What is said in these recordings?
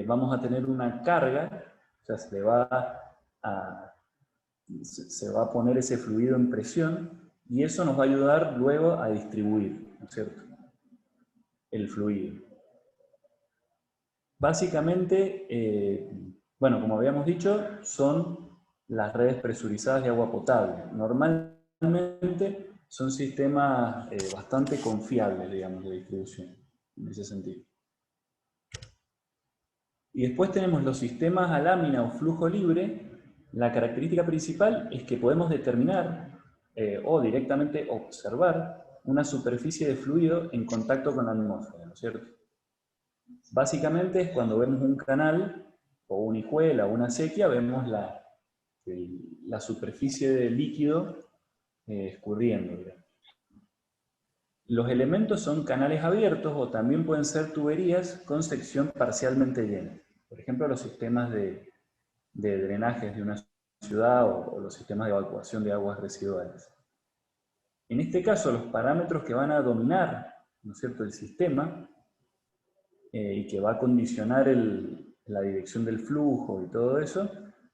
vamos a tener una carga, o sea, se va a poner ese fluido en presión, y eso nos va a ayudar luego a distribuir, ¿no es cierto?, el fluido. Básicamente, bueno, como habíamos dicho, son las redes presurizadas de agua potable. Normalmente son sistemas bastante confiables, digamos, de distribución, en ese sentido. Y después tenemos los sistemas a lámina o flujo libre. La característica principal es que podemos determinar o directamente observar una superficie de fluido en contacto con la atmósfera, ¿no es cierto? Básicamente es cuando vemos un canal, o una hijuela, o una acequia, vemos la superficie del líquido escurriendo, digamos. Los elementos son canales abiertos o también pueden ser tuberías con sección parcialmente llena. Por ejemplo, los sistemas de drenajes de una ciudad o los sistemas de evacuación de aguas residuales. En este caso, los parámetros que van a dominar, ¿no es cierto?, el sistema y que va a condicionar la dirección del flujo y todo eso,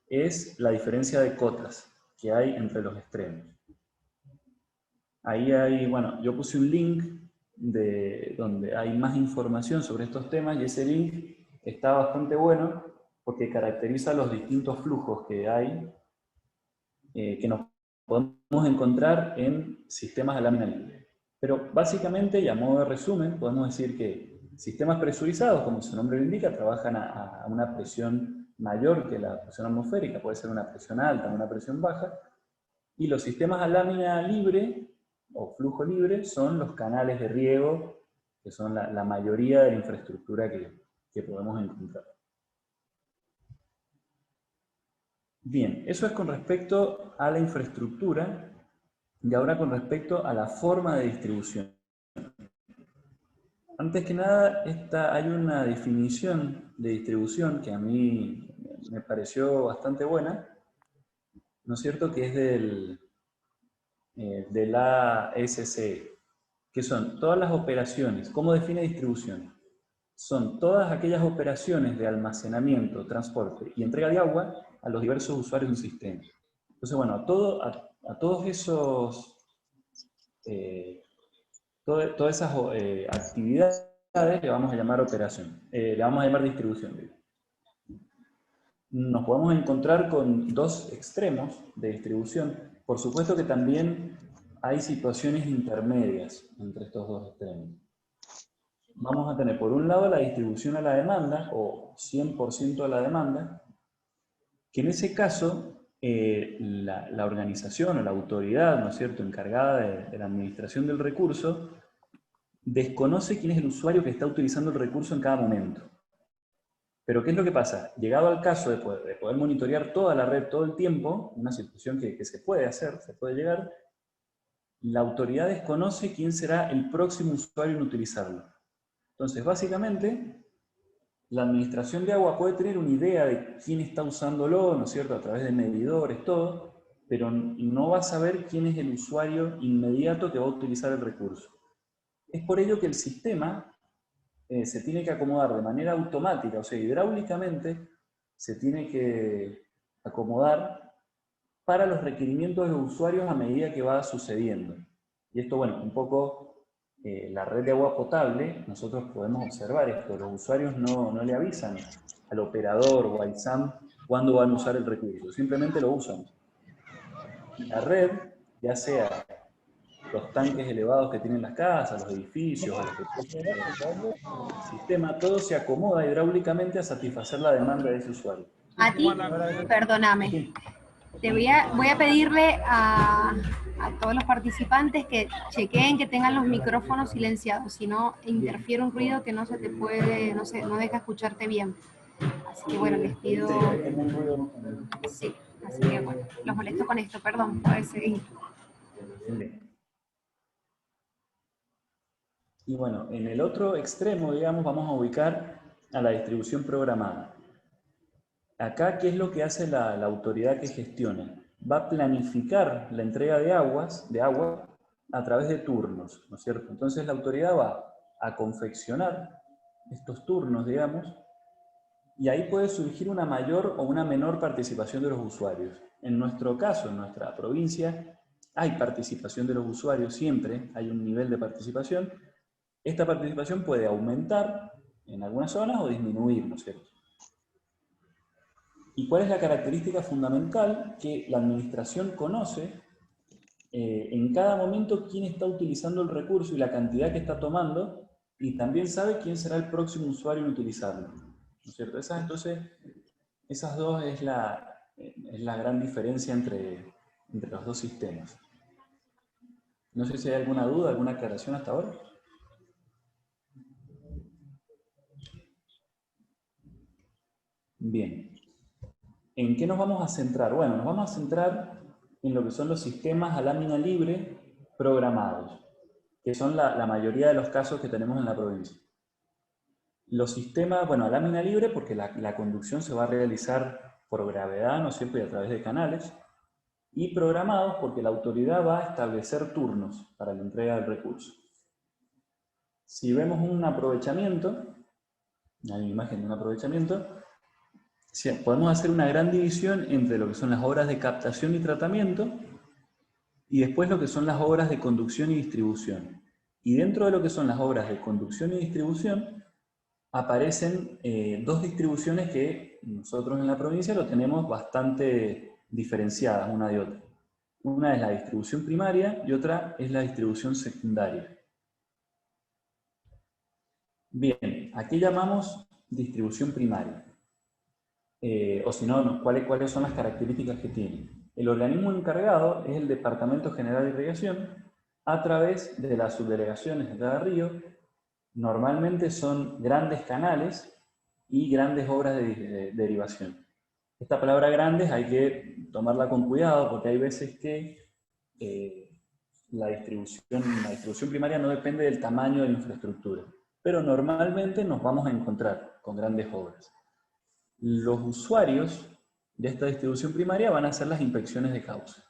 es la diferencia de cotas que hay entre los extremos. Ahí hay, bueno, yo puse un link donde hay más información sobre estos temas, y ese link está bastante bueno porque caracteriza los distintos flujos que hay, que nos podemos encontrar en sistemas de lámina libre. Pero básicamente, y a modo de resumen, podemos decir que sistemas presurizados, como su nombre lo indica, trabajan a una presión mayor que la presión atmosférica, puede ser una presión alta o una presión baja, y los sistemas a lámina libre o flujo libre son los canales de riego, que son la mayoría de la infraestructura que podemos encontrar. Bien, eso es con respecto a la infraestructura, y ahora con respecto a la forma de distribución. Antes que nada, hay una definición de distribución que a mí me pareció bastante buena, ¿no es cierto?, que es de la ASCE, que son todas las operaciones. ¿Cómo define distribución? Son todas aquellas operaciones de almacenamiento, transporte y entrega de agua a los diversos usuarios de un sistema. Entonces, bueno, a todos esos, todas esas actividades le vamos a llamar operación, le vamos a llamar distribución. Nos podemos encontrar con dos extremos de distribución. Por supuesto que también hay situaciones intermedias entre estos dos extremos. Vamos a tener por un lado la distribución a la demanda, o 100% a la demanda, que en ese caso la organización o la autoridad, ¿no es cierto?, encargada de la administración del recurso, desconoce quién es el usuario que está utilizando el recurso en cada momento. Pero ¿qué es lo que pasa? Llegado al caso de poder monitorear toda la red todo el tiempo, una situación que se puede hacer, se puede llegar, la autoridad desconoce quién será el próximo usuario en utilizarlo. Entonces, básicamente, la administración de agua puede tener una idea de quién está usándolo, ¿no es cierto?, a través de medidores, todo, pero no va a saber quién es el usuario inmediato que va a utilizar el recurso. Es por ello que el sistema se tiene que acomodar de manera automática, o sea, hidráulicamente se tiene que acomodar para los requerimientos de los usuarios a medida que va sucediendo. Y esto, bueno, un poco la red de agua potable, nosotros podemos observar esto, los usuarios no le avisan al operador o al SAM cuándo van a usar el recurso, simplemente lo usan. La red, ya sea los tanques elevados que tienen las casas, los edificios, o los depósitos del sistema, todo se acomoda hidráulicamente a satisfacer la demanda de ese usuario. A ti, perdóname. Sí. Voy a pedirle a todos los participantes que chequeen que tengan los micrófonos silenciados, si no interfiere un ruido que no se te puede, no deja escucharte bien. Así que bueno, les pido... Hay como un ruido. Sí, así que bueno, los molesto con esto, perdón, puedes seguir. Y bueno, en el otro extremo, digamos, vamos a ubicar a la distribución programada. Acá, ¿qué es lo que hace la autoridad que gestiona? Va a planificar la entrega de agua a través de turnos, ¿no es cierto? Entonces la autoridad va a confeccionar estos turnos, digamos, Y ahí puede surgir una mayor o una menor participación de los usuarios. En nuestro caso, en nuestra provincia, hay participación de los usuarios siempre, hay un nivel de participación. Esta participación puede aumentar en algunas zonas o disminuir, ¿no es cierto? ¿Y cuál es la característica fundamental? Que la administración conoce en cada momento quién está utilizando el recurso y la cantidad que está tomando, y también sabe quién será el próximo usuario en utilizarlo, ¿no es cierto? Entonces, esas dos es la gran diferencia entre los dos sistemas. No sé si hay alguna duda, alguna aclaración hasta ahora. Bien. ¿En qué nos vamos a centrar? Bueno, nos vamos a centrar en lo que son los sistemas a lámina libre programados, que son la mayoría de los casos que tenemos en la provincia. Los sistemas, bueno, a lámina libre porque la conducción se va a realizar por gravedad, ¿no es cierto?, y a través de canales, y programados porque la autoridad va a establecer turnos para la entrega del recurso. Si vemos un aprovechamiento, hay una imagen de un aprovechamiento, sí, podemos hacer una gran división entre lo que son las obras de captación y tratamiento y después lo que son las obras de conducción y distribución. Y dentro de lo que son las obras de conducción y distribución aparecen dos distribuciones que nosotros en la provincia lo tenemos bastante diferenciadas una de otra. Una es la distribución primaria y otra es la distribución secundaria. Bien, aquí llamamos distribución primaria. O si no, ¿cuáles son las características que tiene? El organismo encargado es el Departamento General de Irrigación a través de las subdelegaciones de cada río. Normalmente son grandes canales y grandes obras de derivación. Esta palabra grandes hay que tomarla con cuidado porque hay veces que la distribución primaria no depende del tamaño de la infraestructura, pero normalmente nos vamos a encontrar con grandes obras. Los usuarios de esta distribución primaria van a hacer las inspecciones de cauce.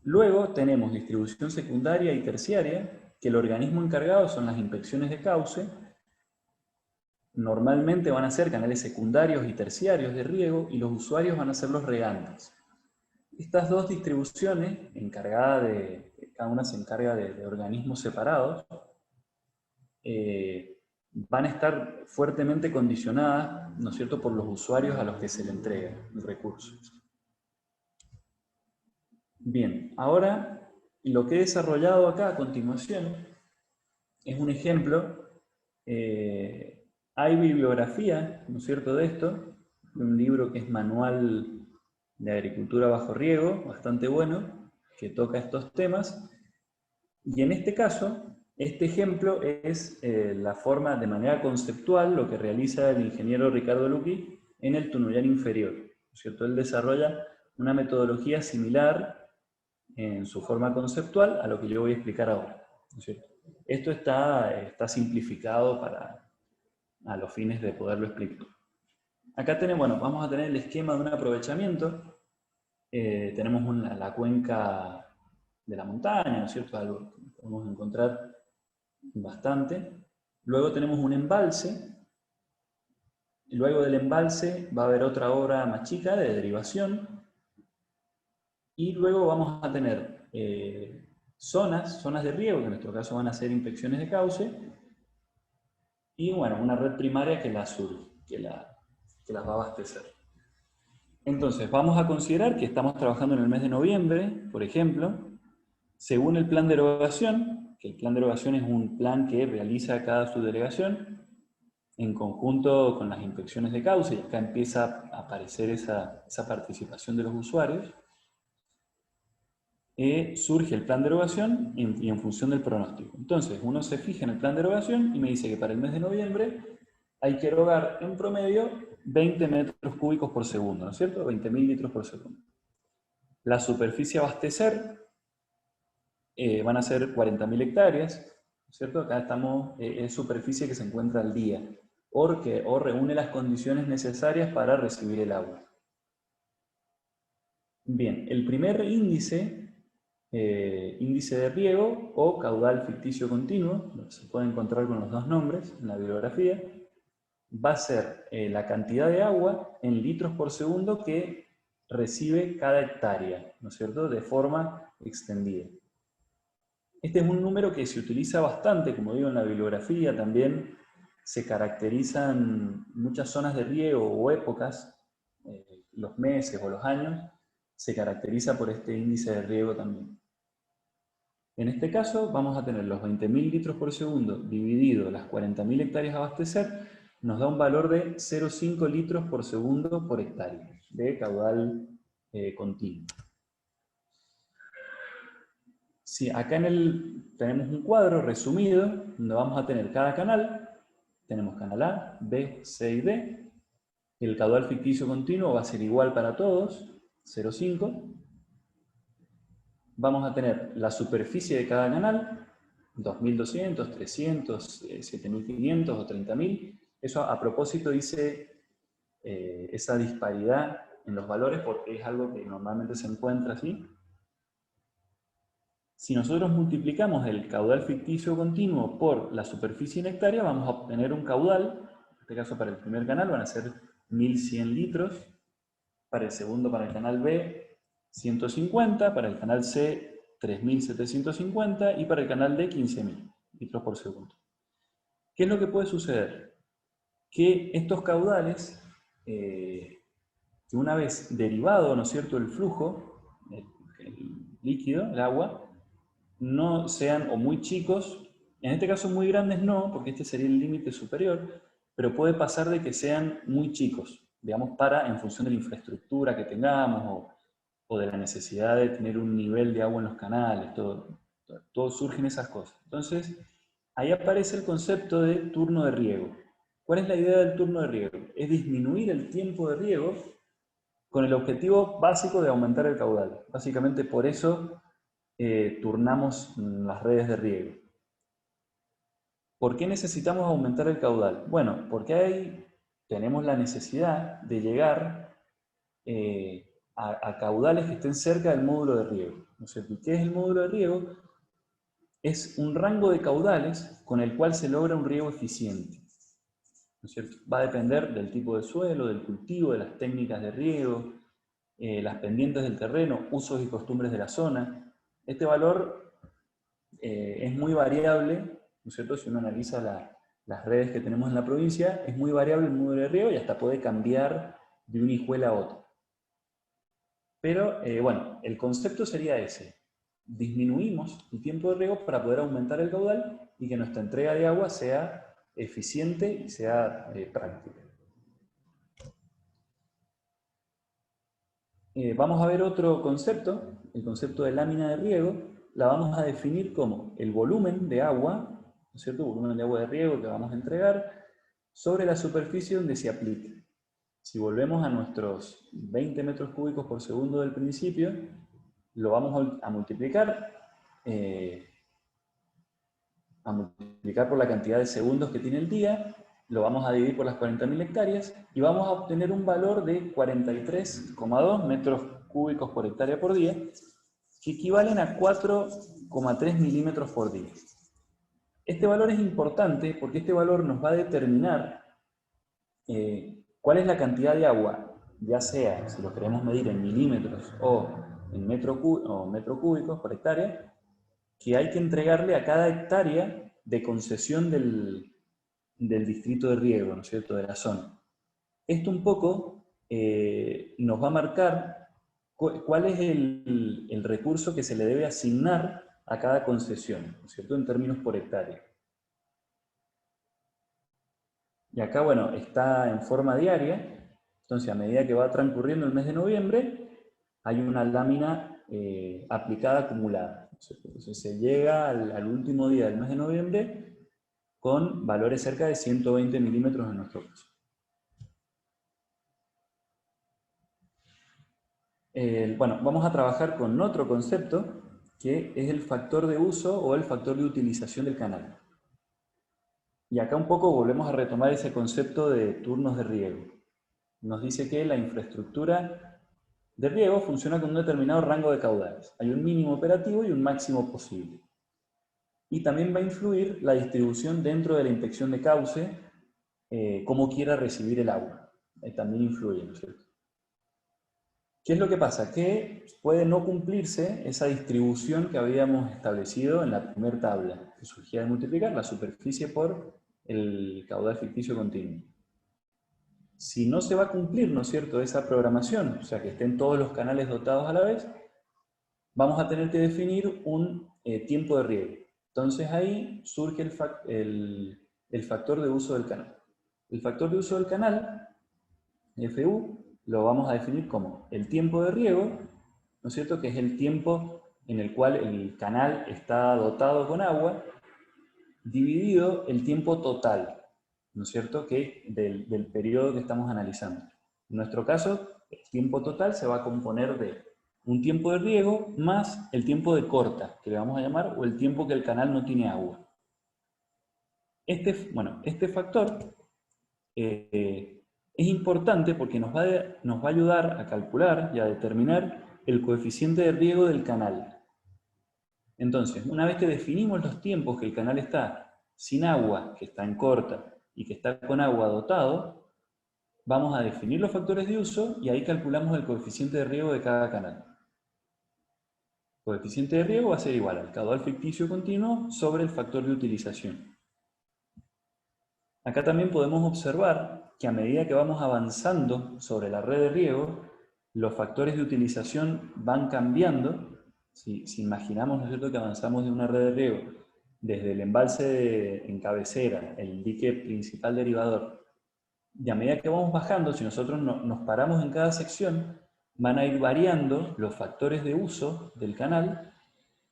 Luego tenemos distribución secundaria y terciaria, que el organismo encargado son las inspecciones de cauce. Normalmente van a ser canales secundarios y terciarios de riego y los usuarios van a ser los regantes. Estas dos distribuciones, cada una se encarga de organismos separados, van a estar fuertemente condicionadas, ¿no es cierto?, por los usuarios a los que se le entrega el recurso. Bien, ahora lo que he desarrollado acá a continuación es un ejemplo. Hay bibliografía, ¿no es cierto?, de esto, un libro que es Manual de Agricultura bajo riego, bastante bueno, que toca estos temas, y en este caso, este ejemplo es la forma de manera conceptual, lo que realiza el ingeniero Ricardo Luqui en el Tunuyán inferior, ¿no es cierto? Él desarrolla una metodología similar en su forma conceptual a lo que yo voy a explicar ahora, ¿no es cierto? Esto está simplificado a los fines de poderlo explicar. Acá tenemos, bueno, vamos a tener el esquema de un aprovechamiento. Tenemos la cuenca de la montaña, ¿no es cierto? Algo que podemos encontrar bastante. Luego tenemos un embalse. Luego del embalse va a haber otra obra más chica de derivación. Y luego vamos a tener zonas de riego, que en nuestro caso van a ser inspecciones de cauce. Y bueno, una red primaria que las va a abastecer. Entonces, vamos a considerar que estamos trabajando en el mes de noviembre, por ejemplo, según el plan de erogación, que el plan de erogación es un plan que realiza cada subdelegación en conjunto con las inspecciones de cauce, y acá empieza a aparecer esa participación de los usuarios. Surge el plan de erogación y en función del pronóstico. Entonces, uno se fija en el plan de erogación y me dice que para el mes de noviembre hay que erogar en promedio 20 metros cúbicos por segundo, ¿no es cierto? 20.000 litros por segundo. La superficie a abastecer van a ser 40.000 hectáreas, ¿no es cierto? Acá estamos, es superficie que se encuentra al día, o reúne las condiciones necesarias para recibir el agua. Bien, el primer índice, índice de riego o caudal ficticio continuo, se puede encontrar con los dos nombres en la bibliografía. va a ser la cantidad de agua en litros por segundo que recibe cada hectárea, ¿no es cierto?, de forma extendida. Este es un número que se utiliza bastante, como digo, en la bibliografía. También se caracterizan muchas zonas de riego o épocas, los meses o los años, se caracteriza por este índice de riego también. En este caso vamos a tener los 20.000 litros por segundo dividido las 40.000 hectáreas a abastecer, nos da un valor de 0,5 litros por segundo por hectárea de caudal continuo. Sí, acá tenemos un cuadro resumido donde vamos a tener cada canal. Tenemos canal A, B, C y D. El caudal ficticio continuo va a ser igual para todos, 0,5. Vamos a tener la superficie de cada canal, 2.200, 300, 7.500 o 30.000. Eso a propósito dice esa disparidad en los valores porque es algo que normalmente se encuentra así. Si nosotros multiplicamos el caudal ficticio continuo por la superficie en hectárea, vamos a obtener un caudal, en este caso para el primer canal van a ser 1.100 litros, para el segundo, para el canal B, 150, para el canal C, 3.750 y para el canal D, 15.000 litros por segundo. ¿Qué es lo que puede suceder? Que estos caudales, que una vez derivado, ¿no es cierto?, el flujo, el líquido, el agua, no sean o muy chicos, en este caso muy grandes no, porque este sería el límite superior, pero puede pasar de que sean muy chicos, digamos, en función de la infraestructura que tengamos o de la necesidad de tener un nivel de agua en los canales, todo surgen esas cosas. Entonces, ahí aparece el concepto de turno de riego. ¿Cuál es la idea del turno de riego? Es disminuir el tiempo de riego con el objetivo básico de aumentar el caudal. Básicamente por eso turnamos las redes de riego. ¿Por qué necesitamos aumentar el caudal? Bueno, porque ahí tenemos la necesidad de llegar a caudales que estén cerca del módulo de riego, ¿no es cierto? ¿Y qué es el módulo de riego? Es un rango de caudales con el cual se logra un riego eficiente, ¿no es cierto? Va a depender del tipo de suelo, del cultivo, de las técnicas de riego, las pendientes del terreno, usos y costumbres de la zona. Este valor es muy variable, ¿no es cierto? Si uno analiza las redes que tenemos en la provincia, es muy variable el módulo de riego y hasta puede cambiar de una hijuela a otra. Pero, bueno, el concepto sería ese. Disminuimos el tiempo de riego para poder aumentar el caudal y que nuestra entrega de agua sea eficiente y sea práctica. Vamos a ver otro concepto, el concepto de lámina de riego. La vamos a definir como el volumen de agua, ¿no es cierto? Volumen de agua de riego que vamos a entregar sobre la superficie donde se aplique. Si volvemos a nuestros 20 metros cúbicos por segundo del principio, lo vamos a multiplicar por la cantidad de segundos que tiene el día, lo vamos a dividir por las 40.000 hectáreas y vamos a obtener un valor de 43,2 metros cúbicos por hectárea por día, que equivalen a 4,3 milímetros por día. Este valor es importante porque este valor nos va a determinar cuál es la cantidad de agua, ya sea, si lo queremos medir en milímetros o en metro cúbicos por hectárea, que hay que entregarle a cada hectárea de concesión del distrito de riego, ¿no es cierto?, de la zona. Esto un poco nos va a marcar cuál es el recurso que se le debe asignar a cada concesión, ¿no es cierto?, en términos por hectárea. Y acá, bueno, está en forma diaria, entonces a medida que va transcurriendo el mes de noviembre, hay una lámina aplicada acumulada. Entonces se llega al último día del mes de noviembre con valores cerca de 120 milímetros en nuestro caso. Bueno, vamos a trabajar con otro concepto que es el factor de uso o el factor de utilización del canal. Y acá un poco volvemos a retomar ese concepto de turnos de riego. Nos dice que la infraestructura de riego funciona con un determinado rango de caudales. Hay un mínimo operativo y un máximo posible. Y también va a influir la distribución dentro de la infección de cauce cómo quiera recibir el agua. También influye, ¿no es cierto? ¿Qué es lo que pasa? Que puede no cumplirse esa distribución que habíamos establecido en la primera tabla, que surgía de multiplicar la superficie por el caudal ficticio continuo. Si no se va a cumplir, ¿no es cierto?, esa programación, o sea, que estén todos los canales dotados a la vez, vamos a tener que definir un tiempo de riego. Entonces ahí surge el factor de uso del canal. El factor de uso del canal, FU, lo vamos a definir como el tiempo de riego, ¿no es cierto?, que es el tiempo en el cual el canal está dotado con agua, dividido el tiempo total, ¿no es cierto?, que del periodo que estamos analizando. En nuestro caso, el tiempo total se va a componer de un tiempo de riego más el tiempo de corta, que le vamos a llamar, o el tiempo que el canal no tiene agua. Este factor es importante porque nos va a ayudar a calcular y a determinar el coeficiente de riego del canal. Entonces, una vez que definimos los tiempos que el canal está sin agua, que está en corta, y que está con agua dotado, vamos a definir los factores de uso y ahí calculamos el coeficiente de riego de cada canal. El coeficiente de riego va a ser igual al caudal ficticio continuo sobre el factor de utilización. Acá también podemos observar que a medida que vamos avanzando sobre la red de riego, los factores de utilización van cambiando. Si imaginamos, ¿no es cierto?, que avanzamos de una red de riego desde el embalse en cabecera, el dique principal derivador, y a medida que vamos bajando, si nosotros nos paramos en cada sección, van a ir variando los factores de uso del canal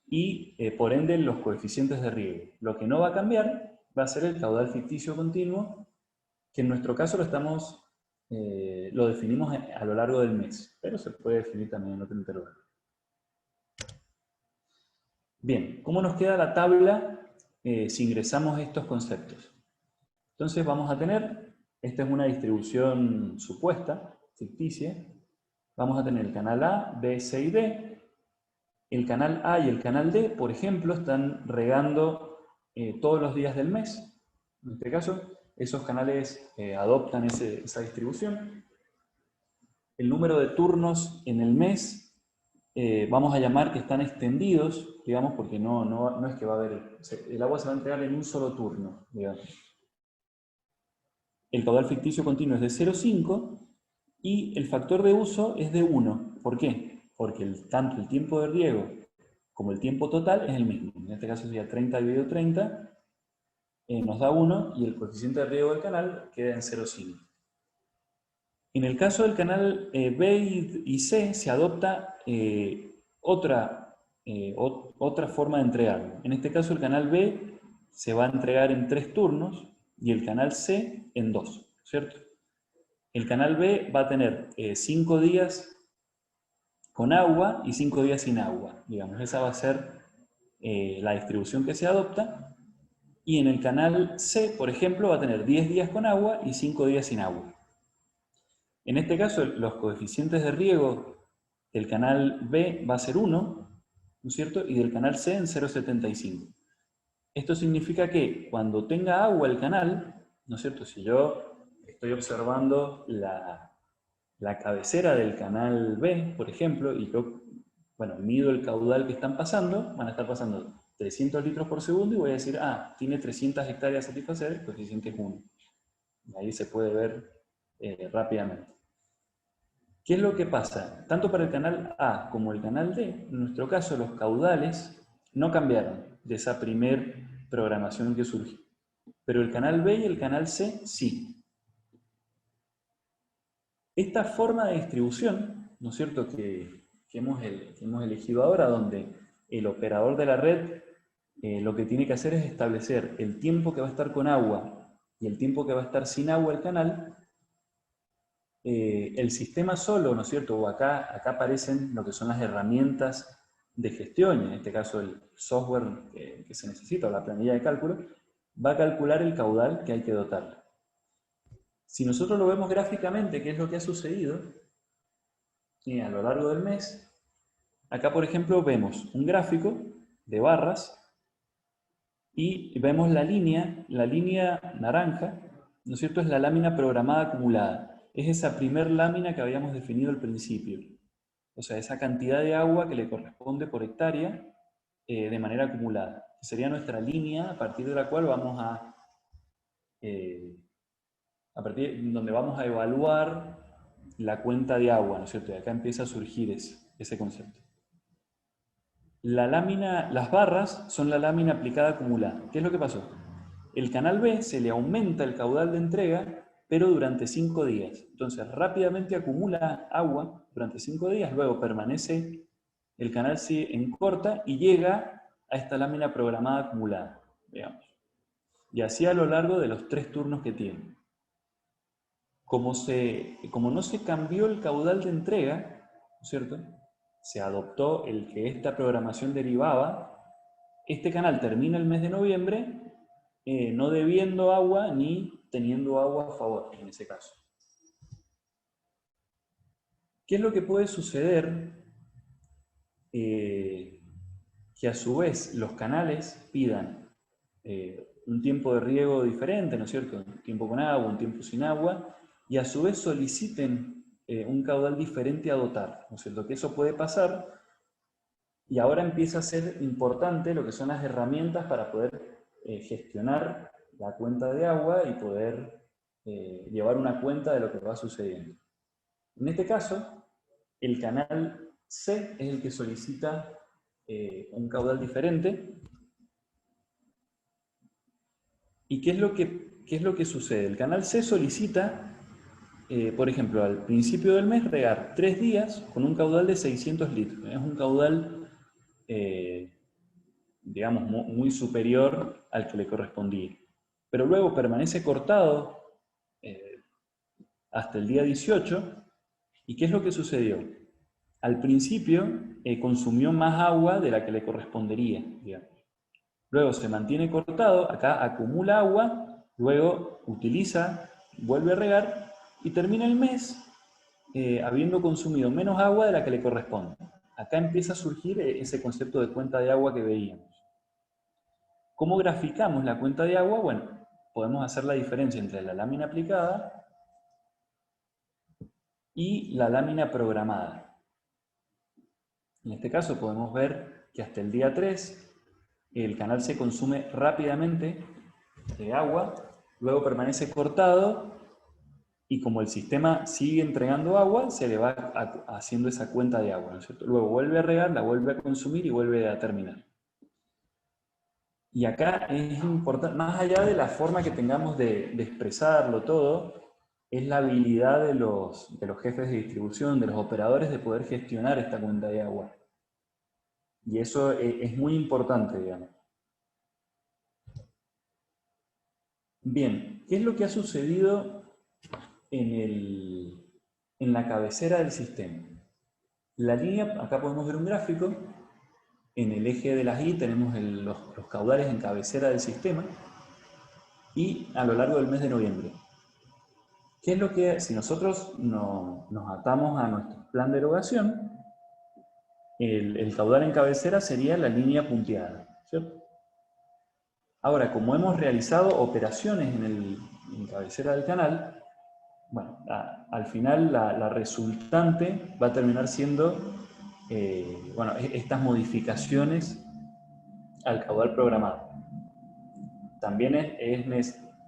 y, por ende, los coeficientes de riego. Lo que no va a cambiar va a ser el caudal ficticio continuo, que en nuestro caso lo definimos a lo largo del mes, pero se puede definir también en otro intervalo. Bien, ¿cómo nos queda la tabla si ingresamos estos conceptos? Entonces vamos a tener, esta es una distribución supuesta, ficticia, vamos a tener el canal A, B, C y D. El canal A y el canal D, por ejemplo, están regando todos los días del mes. En este caso, esos canales adoptan esa distribución. El número de turnos en el mes, vamos a llamar que están extendidos, digamos, porque no es que va a haber, el agua se va a entregar en un solo turno, digamos. El caudal ficticio continuo es de 0,5 y el factor de uso es de 1. ¿Por qué? Porque tanto el tiempo de riego como el tiempo total es el mismo. En este caso sería 30 dividido 30, nos da 1 y el coeficiente de riego del canal queda en 0,5. En el caso del canal B y C se adopta otra forma de entregarlo. En este caso el canal B se va a entregar en 3 turnos y el canal C en 2, ¿cierto? El canal B va a tener 5 días con agua y 5 días sin agua, digamos. Esa va a ser la distribución que se adopta. Y en el canal C, por ejemplo, va a tener 10 días con agua y 5 días sin agua. En este caso, los coeficientes de riego del canal B va a ser 1, ¿no es cierto? Y del canal C en 0,75. Esto significa que cuando tenga agua el canal, ¿no es cierto? Si yo estoy observando la cabecera del canal B, por ejemplo, y yo, mido el caudal que están pasando, van a estar pasando 300 litros por segundo y voy a decir, tiene 300 hectáreas a satisfacer, el coeficiente es 1. Y ahí se puede ver rápidamente. ¿Qué es lo que pasa? Tanto para el canal A como el canal D, en nuestro caso los caudales no cambiaron de esa primer programación que surgió. Pero el canal B y el canal C sí. Esta forma de distribución, ¿no es cierto?, que hemos elegido ahora, donde el operador de la red lo que tiene que hacer es establecer el tiempo que va a estar con agua y el tiempo que va a estar sin agua el canal. El sistema solo, ¿no es cierto? O acá aparecen lo que son las herramientas de gestión, en este caso el software que se necesita, o la planilla de cálculo, va a calcular el caudal que hay que dotar. Si nosotros lo vemos gráficamente, ¿qué es lo que ha sucedido a lo largo del mes? Acá, por ejemplo, vemos un gráfico de barras y vemos la línea naranja, ¿no es cierto? Es la lámina programada acumulada. Es esa primer lámina que habíamos definido al principio. O sea, esa cantidad de agua que le corresponde por hectárea de manera acumulada. Sería nuestra línea a partir de la cual vamos a partir de donde vamos a evaluar la cuenta de agua, ¿no es cierto? Y acá empieza a surgir ese concepto. La lámina, las barras son la lámina aplicada acumulada. ¿Qué es lo que pasó? El canal B se le aumenta el caudal de entrega, pero durante 5 días. Entonces rápidamente acumula agua durante 5 días, luego permanece el canal C en corta y llega a esta lámina programada acumulada, digamos. Y así a lo largo de los 3 turnos que tiene. Como no se cambió el caudal de entrega, ¿no es cierto? Se adoptó el que esta programación derivaba. Este canal termina el mes de noviembre no debiendo agua ni teniendo agua a favor, en ese caso. ¿Qué es lo que puede suceder? Que a su vez los canales pidan un tiempo de riego diferente, ¿no es cierto? Un tiempo con agua, un tiempo sin agua, y a su vez soliciten un caudal diferente a dotar, ¿no es cierto? Que eso puede pasar, y ahora empieza a ser importante lo que son las herramientas para poder gestionar la cuenta de agua y poder llevar una cuenta de lo que va sucediendo. En este caso, el canal C es el que solicita un caudal diferente. ¿Y qué es lo que sucede? El canal C solicita, por ejemplo, al principio del mes regar 3 días con un caudal de 600 litros. Es un caudal, digamos, muy superior al que le correspondía. Pero luego permanece cortado hasta el día 18. ¿Y qué es lo que sucedió? Al principio consumió más agua de la que le correspondería, digamos. Luego se mantiene cortado, acá acumula agua, luego utiliza, vuelve a regar y termina el mes habiendo consumido menos agua de la que le corresponde. Acá empieza a surgir ese concepto de cuenta de agua que veíamos. ¿Cómo graficamos la cuenta de agua? Bueno, podemos hacer la diferencia entre la lámina aplicada y la lámina programada. En este caso podemos ver que hasta el día 3 el canal se consume rápidamente de agua, luego permanece cortado y como el sistema sigue entregando agua, se le va haciendo esa cuenta de agua, ¿no es cierto? Luego vuelve a regar, la vuelve a consumir y vuelve a terminar. Y acá es importante, más allá de la forma que tengamos de expresarlo todo, es la habilidad de los jefes de distribución, de los operadores, de poder gestionar esta cuenta de agua. Y eso es muy importante, digamos. Bien, ¿qué es lo que ha sucedido en la cabecera del sistema? La línea, acá podemos ver un gráfico, en el eje de las Y tenemos los caudales en cabecera del sistema y a lo largo del mes de noviembre. ¿Qué es lo que, si nosotros nos atamos a nuestro plan de erogación, el caudal en cabecera sería la línea punteada, ¿cierto? Ahora, como hemos realizado operaciones en cabecera del canal, bueno, al final la resultante va a terminar siendo bueno, estas modificaciones al caudal programado. También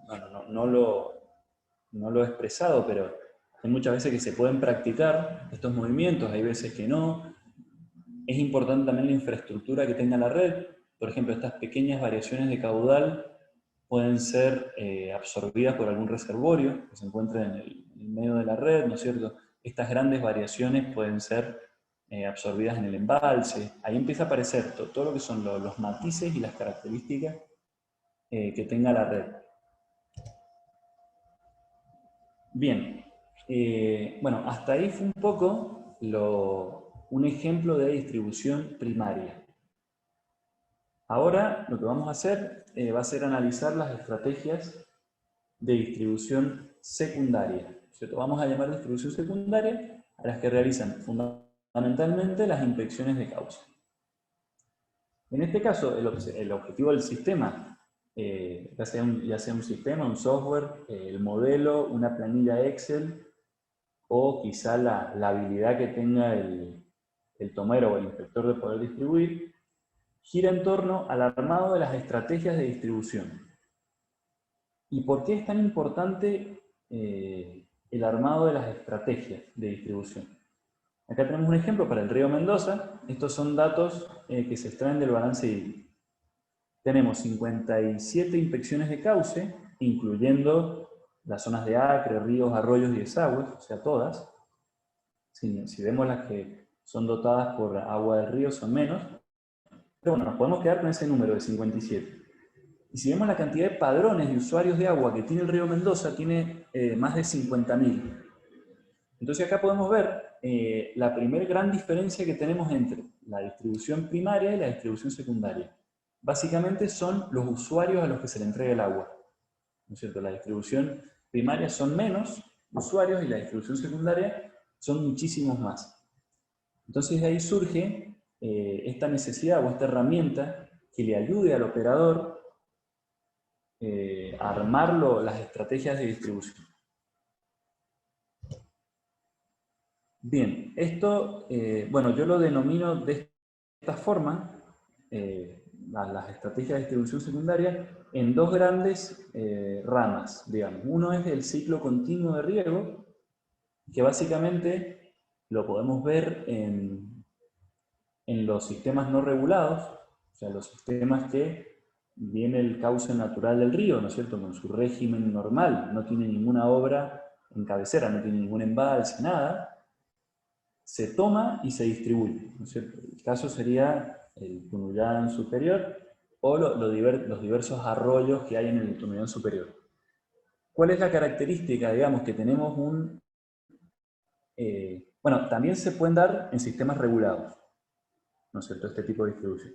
bueno, no lo he expresado, pero hay muchas veces que se pueden practicar estos movimientos, hay veces que no. Es importante también la infraestructura que tenga la red. Por ejemplo, estas pequeñas variaciones de caudal pueden ser absorbidas por algún reservorio que se encuentre en el medio de la red, ¿no es cierto? Estas grandes variaciones pueden ser absorbidas en el embalse. Ahí empieza a aparecer todo lo que son los matices y las características que tenga la red. Bien, bueno, hasta ahí fue un poco un ejemplo de distribución primaria. Ahora lo que vamos a hacer va a ser analizar las estrategias de distribución secundaria, ¿cierto? Vamos a llamar distribución secundaria a las que realizan fundamentalmente las inspecciones de causa. En este caso, el objetivo del sistema ya sea un sistema, un software, el modelo, una planilla Excel, o quizá la habilidad que tenga el tomero o el inspector de poder distribuir, gira en torno al armado de las estrategias de distribución. ¿Y por qué es tan importante el armado de las estrategias de distribución? Acá tenemos un ejemplo para el río Mendoza. Estos son datos que se extraen del balance hídrico. Tenemos 57 inspecciones de cauce, incluyendo las zonas de acre, ríos, arroyos y desagües, o sea, todas. Si vemos las que son dotadas por agua del río, son menos. Pero bueno, nos podemos quedar con ese número de 57. Y si vemos la cantidad de padrones de usuarios de agua que tiene el río Mendoza, tiene más de 50.000. Entonces acá podemos ver la primera gran diferencia que tenemos entre la distribución primaria y la distribución secundaria. Básicamente son los usuarios a los que se le entrega el agua. ¿No es cierto? La distribución primaria son menos usuarios y la distribución secundaria son muchísimos más. Entonces de ahí surge esta necesidad o esta herramienta que le ayude al operador a armar las estrategias de distribución. Bien, esto, bueno, yo lo denomino de esta forma, las estrategias de distribución secundaria, en dos grandes ramas, digamos. Uno es el ciclo continuo de riego, que básicamente lo podemos ver en los sistemas no regulados, o sea, los sistemas que viene el cauce natural del río, ¿no es cierto?, con su régimen normal, no tiene ninguna obra en cabecera, no tiene ningún embalse, nada, se toma y se distribuye, ¿no es cierto? El caso sería el Tunuyán superior o los diversos arroyos que hay en el Tunuyán superior. ¿Cuál es la característica? Digamos que tenemos bueno, también se pueden dar en sistemas regulados, ¿no es cierto?, este tipo de distribución.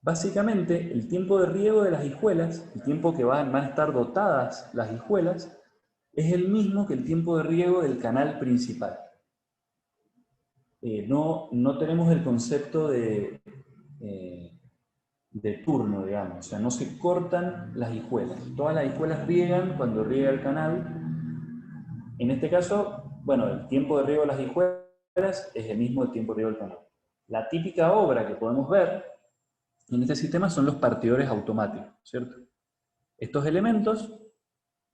Básicamente, el tiempo de riego de las hijuelas, el tiempo que van a estar dotadas las hijuelas, es el mismo que el tiempo de riego del canal principal. No tenemos el concepto de turno, digamos, o sea, no se cortan las hijuelas. Todas las hijuelas riegan cuando riega el canal. En este caso, bueno, el tiempo de riego de las hijuelas es el mismo del tiempo de riego del canal. La típica obra que podemos ver en este sistema son los partidores automáticos, ¿cierto? Estos elementos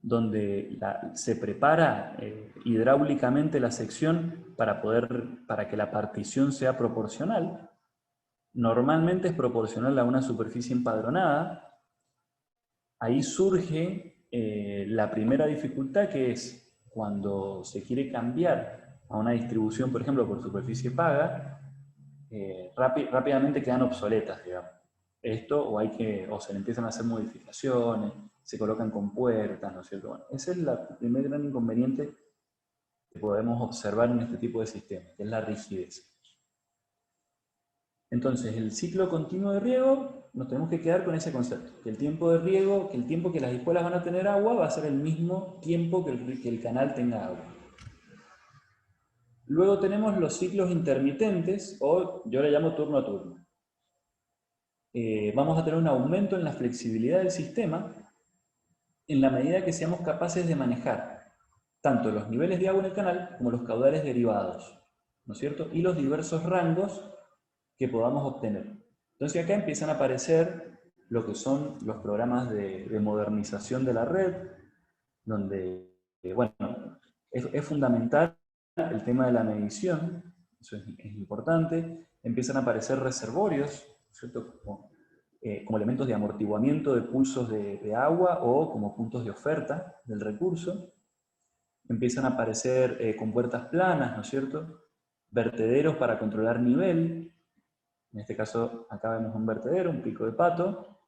donde se prepara hidráulicamente la sección para que la partición sea proporcional. Normalmente es proporcional a una superficie empadronada. Ahí surge la primera dificultad, que es cuando se quiere cambiar a una distribución, por ejemplo, por superficie paga, rápidamente quedan obsoletas, digamos. Esto, o se le empiezan a hacer modificaciones, se colocan compuertas, ¿no es cierto? Bueno, ese es el primer gran inconveniente que podemos observar en este tipo de sistemas, que es la rigidez. Entonces, el ciclo continuo de riego, nos tenemos que quedar con ese concepto, que el tiempo de riego, que el tiempo que las hijuelas van a tener agua, va a ser el mismo tiempo que el canal tenga agua. Luego tenemos los ciclos intermitentes, o yo le llamo turno a turno. Vamos a tener un aumento en la flexibilidad del sistema en la medida que seamos capaces de manejar tanto los niveles de agua en el canal como los caudales derivados, ¿no es cierto? Y los diversos rangos que podamos obtener. Entonces acá empiezan a aparecer lo que son los programas de modernización de la red, donde, bueno, es fundamental el tema de la medición, eso es importante. Empiezan a aparecer reservorios, ¿cierto?, como elementos de amortiguamiento de pulsos de agua o como puntos de oferta del recurso. Empiezan a aparecer compuertas planas, ¿no es cierto?, vertederos para controlar nivel. En este caso, acá vemos un vertedero, un pico de pato.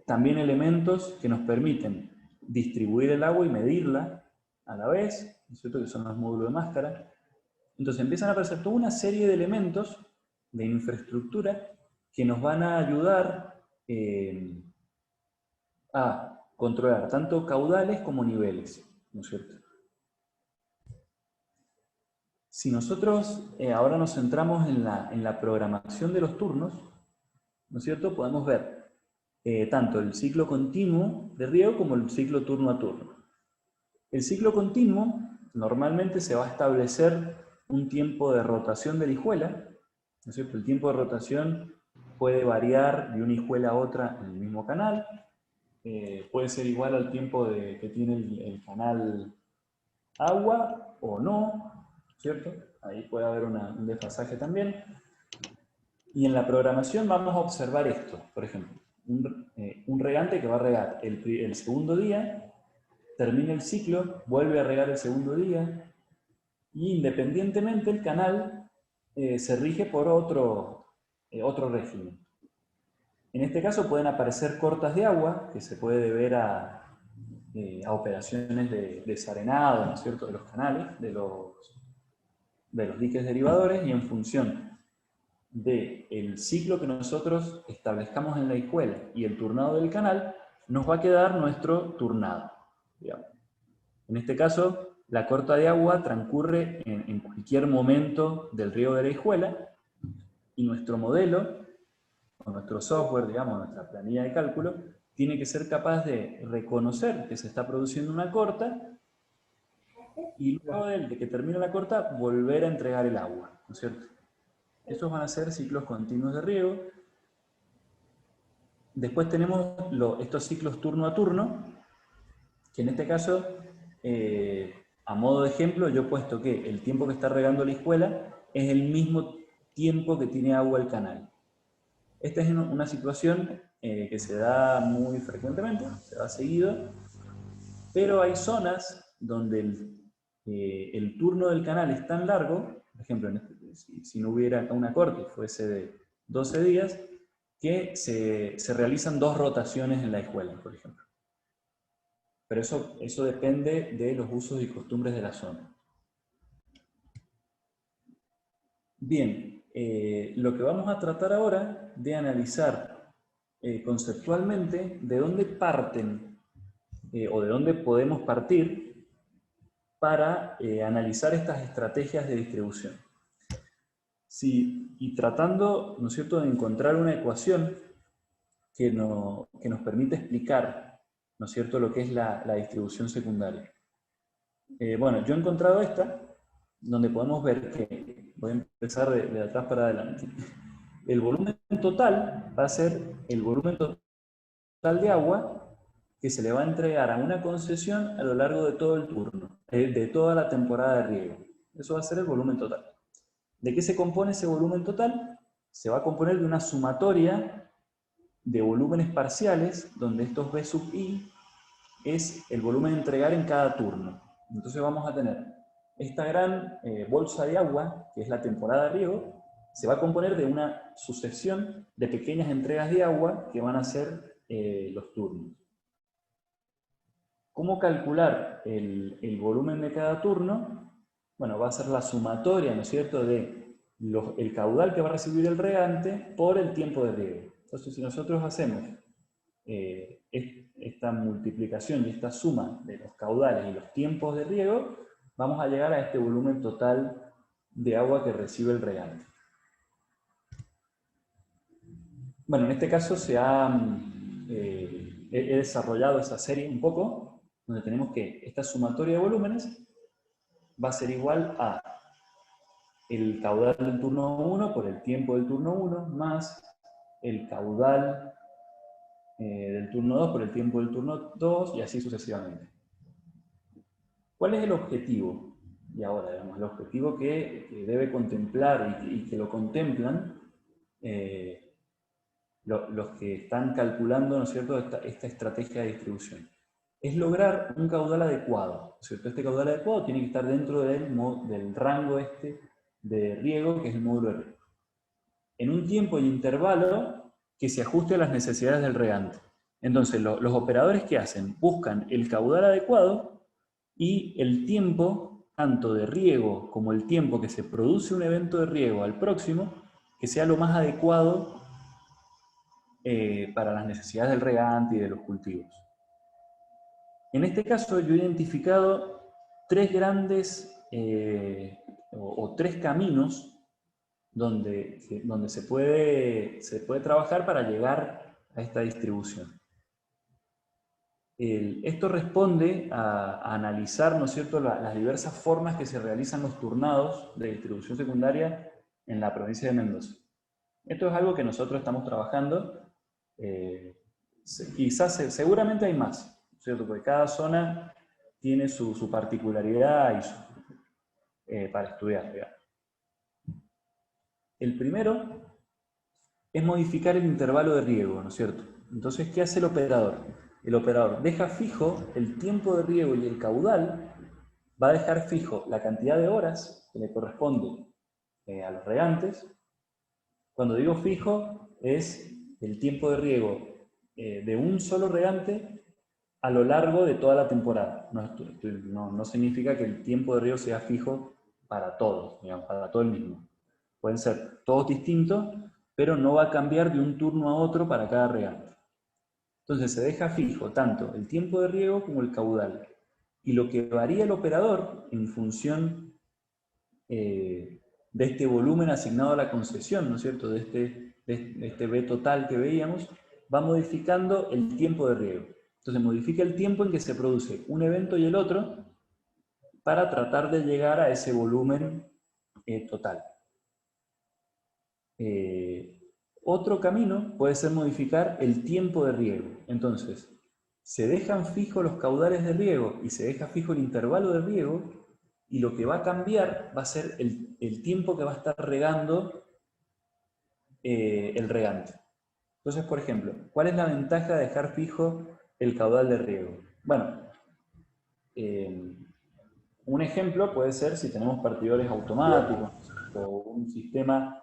También elementos que nos permiten distribuir el agua y medirla a la vez, ¿no es cierto?, que son los módulos de máscara. Entonces empiezan a aparecer toda una serie de elementos de infraestructura que nos van a ayudar a controlar tanto caudales como niveles, ¿no es cierto? Si nosotros ahora nos centramos en la programación de los turnos, ¿no es cierto?, podemos ver tanto el ciclo continuo de riego como el ciclo turno a turno. El ciclo continuo normalmente se va a establecer un tiempo de rotación de la hijuela, ¿no es cierto? El tiempo de rotación puede variar de una hijuela a otra en el mismo canal, puede ser igual al tiempo que tiene el canal agua o no, ¿cierto? Ahí puede haber un desfasaje también. Y en la programación vamos a observar esto, por ejemplo, un regante que va a regar el segundo día, termina el ciclo, vuelve a regar el segundo día, y independientemente el canal se rige por otro régimen. En este caso pueden aparecer cortas de agua, que se puede deber a operaciones de desarenado, ¿no es cierto?, de los canales, de los diques derivadores, y en función del ciclo que nosotros establezcamos en la hijuela y el turnado del canal, nos va a quedar nuestro turnado, digamos. En este caso, la corta de agua transcurre en cualquier momento del riego de la hijuela, y nuestro modelo, o nuestro software, digamos, nuestra planilla de cálculo, tiene que ser capaz de reconocer que se está produciendo una corta, y luego de que termine la corta, volver a entregar el agua, ¿no es cierto? Estos van a ser ciclos continuos de riego. Después tenemos estos ciclos turno a turno, que en este caso, a modo de ejemplo, yo he puesto que el tiempo que está regando la hijuela es el mismo tiempo que tiene agua el canal. Esta es una situación que se da muy frecuentemente, se da seguido, pero hay zonas donde el turno del canal es tan largo, por ejemplo, si no hubiera una corte, fuese de 12 días, que se realizan 2 rotaciones en la hijuela, por ejemplo. Pero eso depende de los usos y costumbres de la zona. Bien, lo que vamos a tratar ahora de analizar conceptualmente de dónde parten o de dónde podemos partir para analizar estas estrategias de distribución. Y tratando, ¿no es cierto?, de encontrar una ecuación que nos permite explicar, ¿no es cierto?, lo que es la distribución secundaria. Bueno, yo he encontrado esta, donde podemos ver que, voy a empezar de atrás para adelante, el volumen total va a ser el volumen total de agua que se le va a entregar a una concesión a lo largo de todo el turno, de toda la temporada de riego. Eso va a ser el volumen total. ¿De qué se compone ese volumen total? Se va a componer de una sumatoria de volúmenes parciales, donde estos B sub i es el volumen a entregar en cada turno. Entonces vamos a tener esta gran bolsa de agua, que es la temporada de riego, se va a componer de una sucesión de pequeñas entregas de agua que van a ser los turnos. ¿Cómo calcular el volumen de cada turno? Bueno, va a ser la sumatoria, ¿no es cierto?, de el caudal que va a recibir el regante por el tiempo de riego. Entonces, si nosotros hacemos esta multiplicación y esta suma de los caudales y los tiempos de riego, vamos a llegar a este volumen total de agua que recibe el regante. Bueno, en este caso he desarrollado esa serie un poco, donde tenemos que esta sumatoria de volúmenes va a ser igual a el caudal del turno 1 por el tiempo del turno 1 más el caudal del turno 2 por el tiempo del turno 2 y así sucesivamente. ¿Cuál es el objetivo? Y ahora, digamos, el objetivo que debe contemplar y que lo contemplan los que están calculando, ¿no es cierto?, esta estrategia de distribución. Es lograr un caudal adecuado, ¿no es cierto? Este caudal adecuado tiene que estar dentro del rango de riego, que es el módulo de riego, en un tiempo y intervalo que se ajuste a las necesidades del regante. Entonces, los operadores, ¿qué hacen? Buscan el caudal adecuado y el tiempo, tanto de riego como el tiempo que se produce un evento de riego al próximo, que sea lo más adecuado para las necesidades del regante y de los cultivos. En este caso, yo he identificado 3 grandes o 3 caminos donde se puede trabajar para llegar a esta distribución. Esto responde a analizar, ¿no es cierto?, las diversas formas que se realizan los turnados de distribución secundaria en la provincia de Mendoza. Esto es algo que nosotros estamos trabajando. Seguramente hay más, ¿no es cierto?, porque cada zona tiene su particularidad y para estudiar, digamos. El primero es modificar el intervalo de riego, ¿no es cierto? Entonces, ¿qué hace el operador? El operador deja fijo el tiempo de riego y el caudal, va a dejar fijo la cantidad de horas que le corresponde a los regantes. Cuando digo fijo, es el tiempo de riego de un solo regante a lo largo de toda la temporada. No significa que el tiempo de riego sea fijo para todos, digamos, para todo el mismo. Pueden ser todos distintos, pero no va a cambiar de un turno a otro para cada regante. Entonces se deja fijo tanto el tiempo de riego como el caudal. Y lo que varía el operador en función de este volumen asignado a la concesión, ¿no es cierto?, de este B total que veíamos, va modificando el tiempo de riego. Entonces modifica el tiempo en que se produce un evento y el otro para tratar de llegar a ese volumen total. Otro camino puede ser modificar el tiempo de riego. Entonces, se dejan fijos los caudales de riego y se deja fijo el intervalo de riego, y lo que va a cambiar va a ser el tiempo que va a estar regando el regante. Entonces, por ejemplo, ¿cuál es la ventaja de dejar fijo el caudal de riego? Bueno, un ejemplo puede ser si tenemos partidores automáticos o un sistema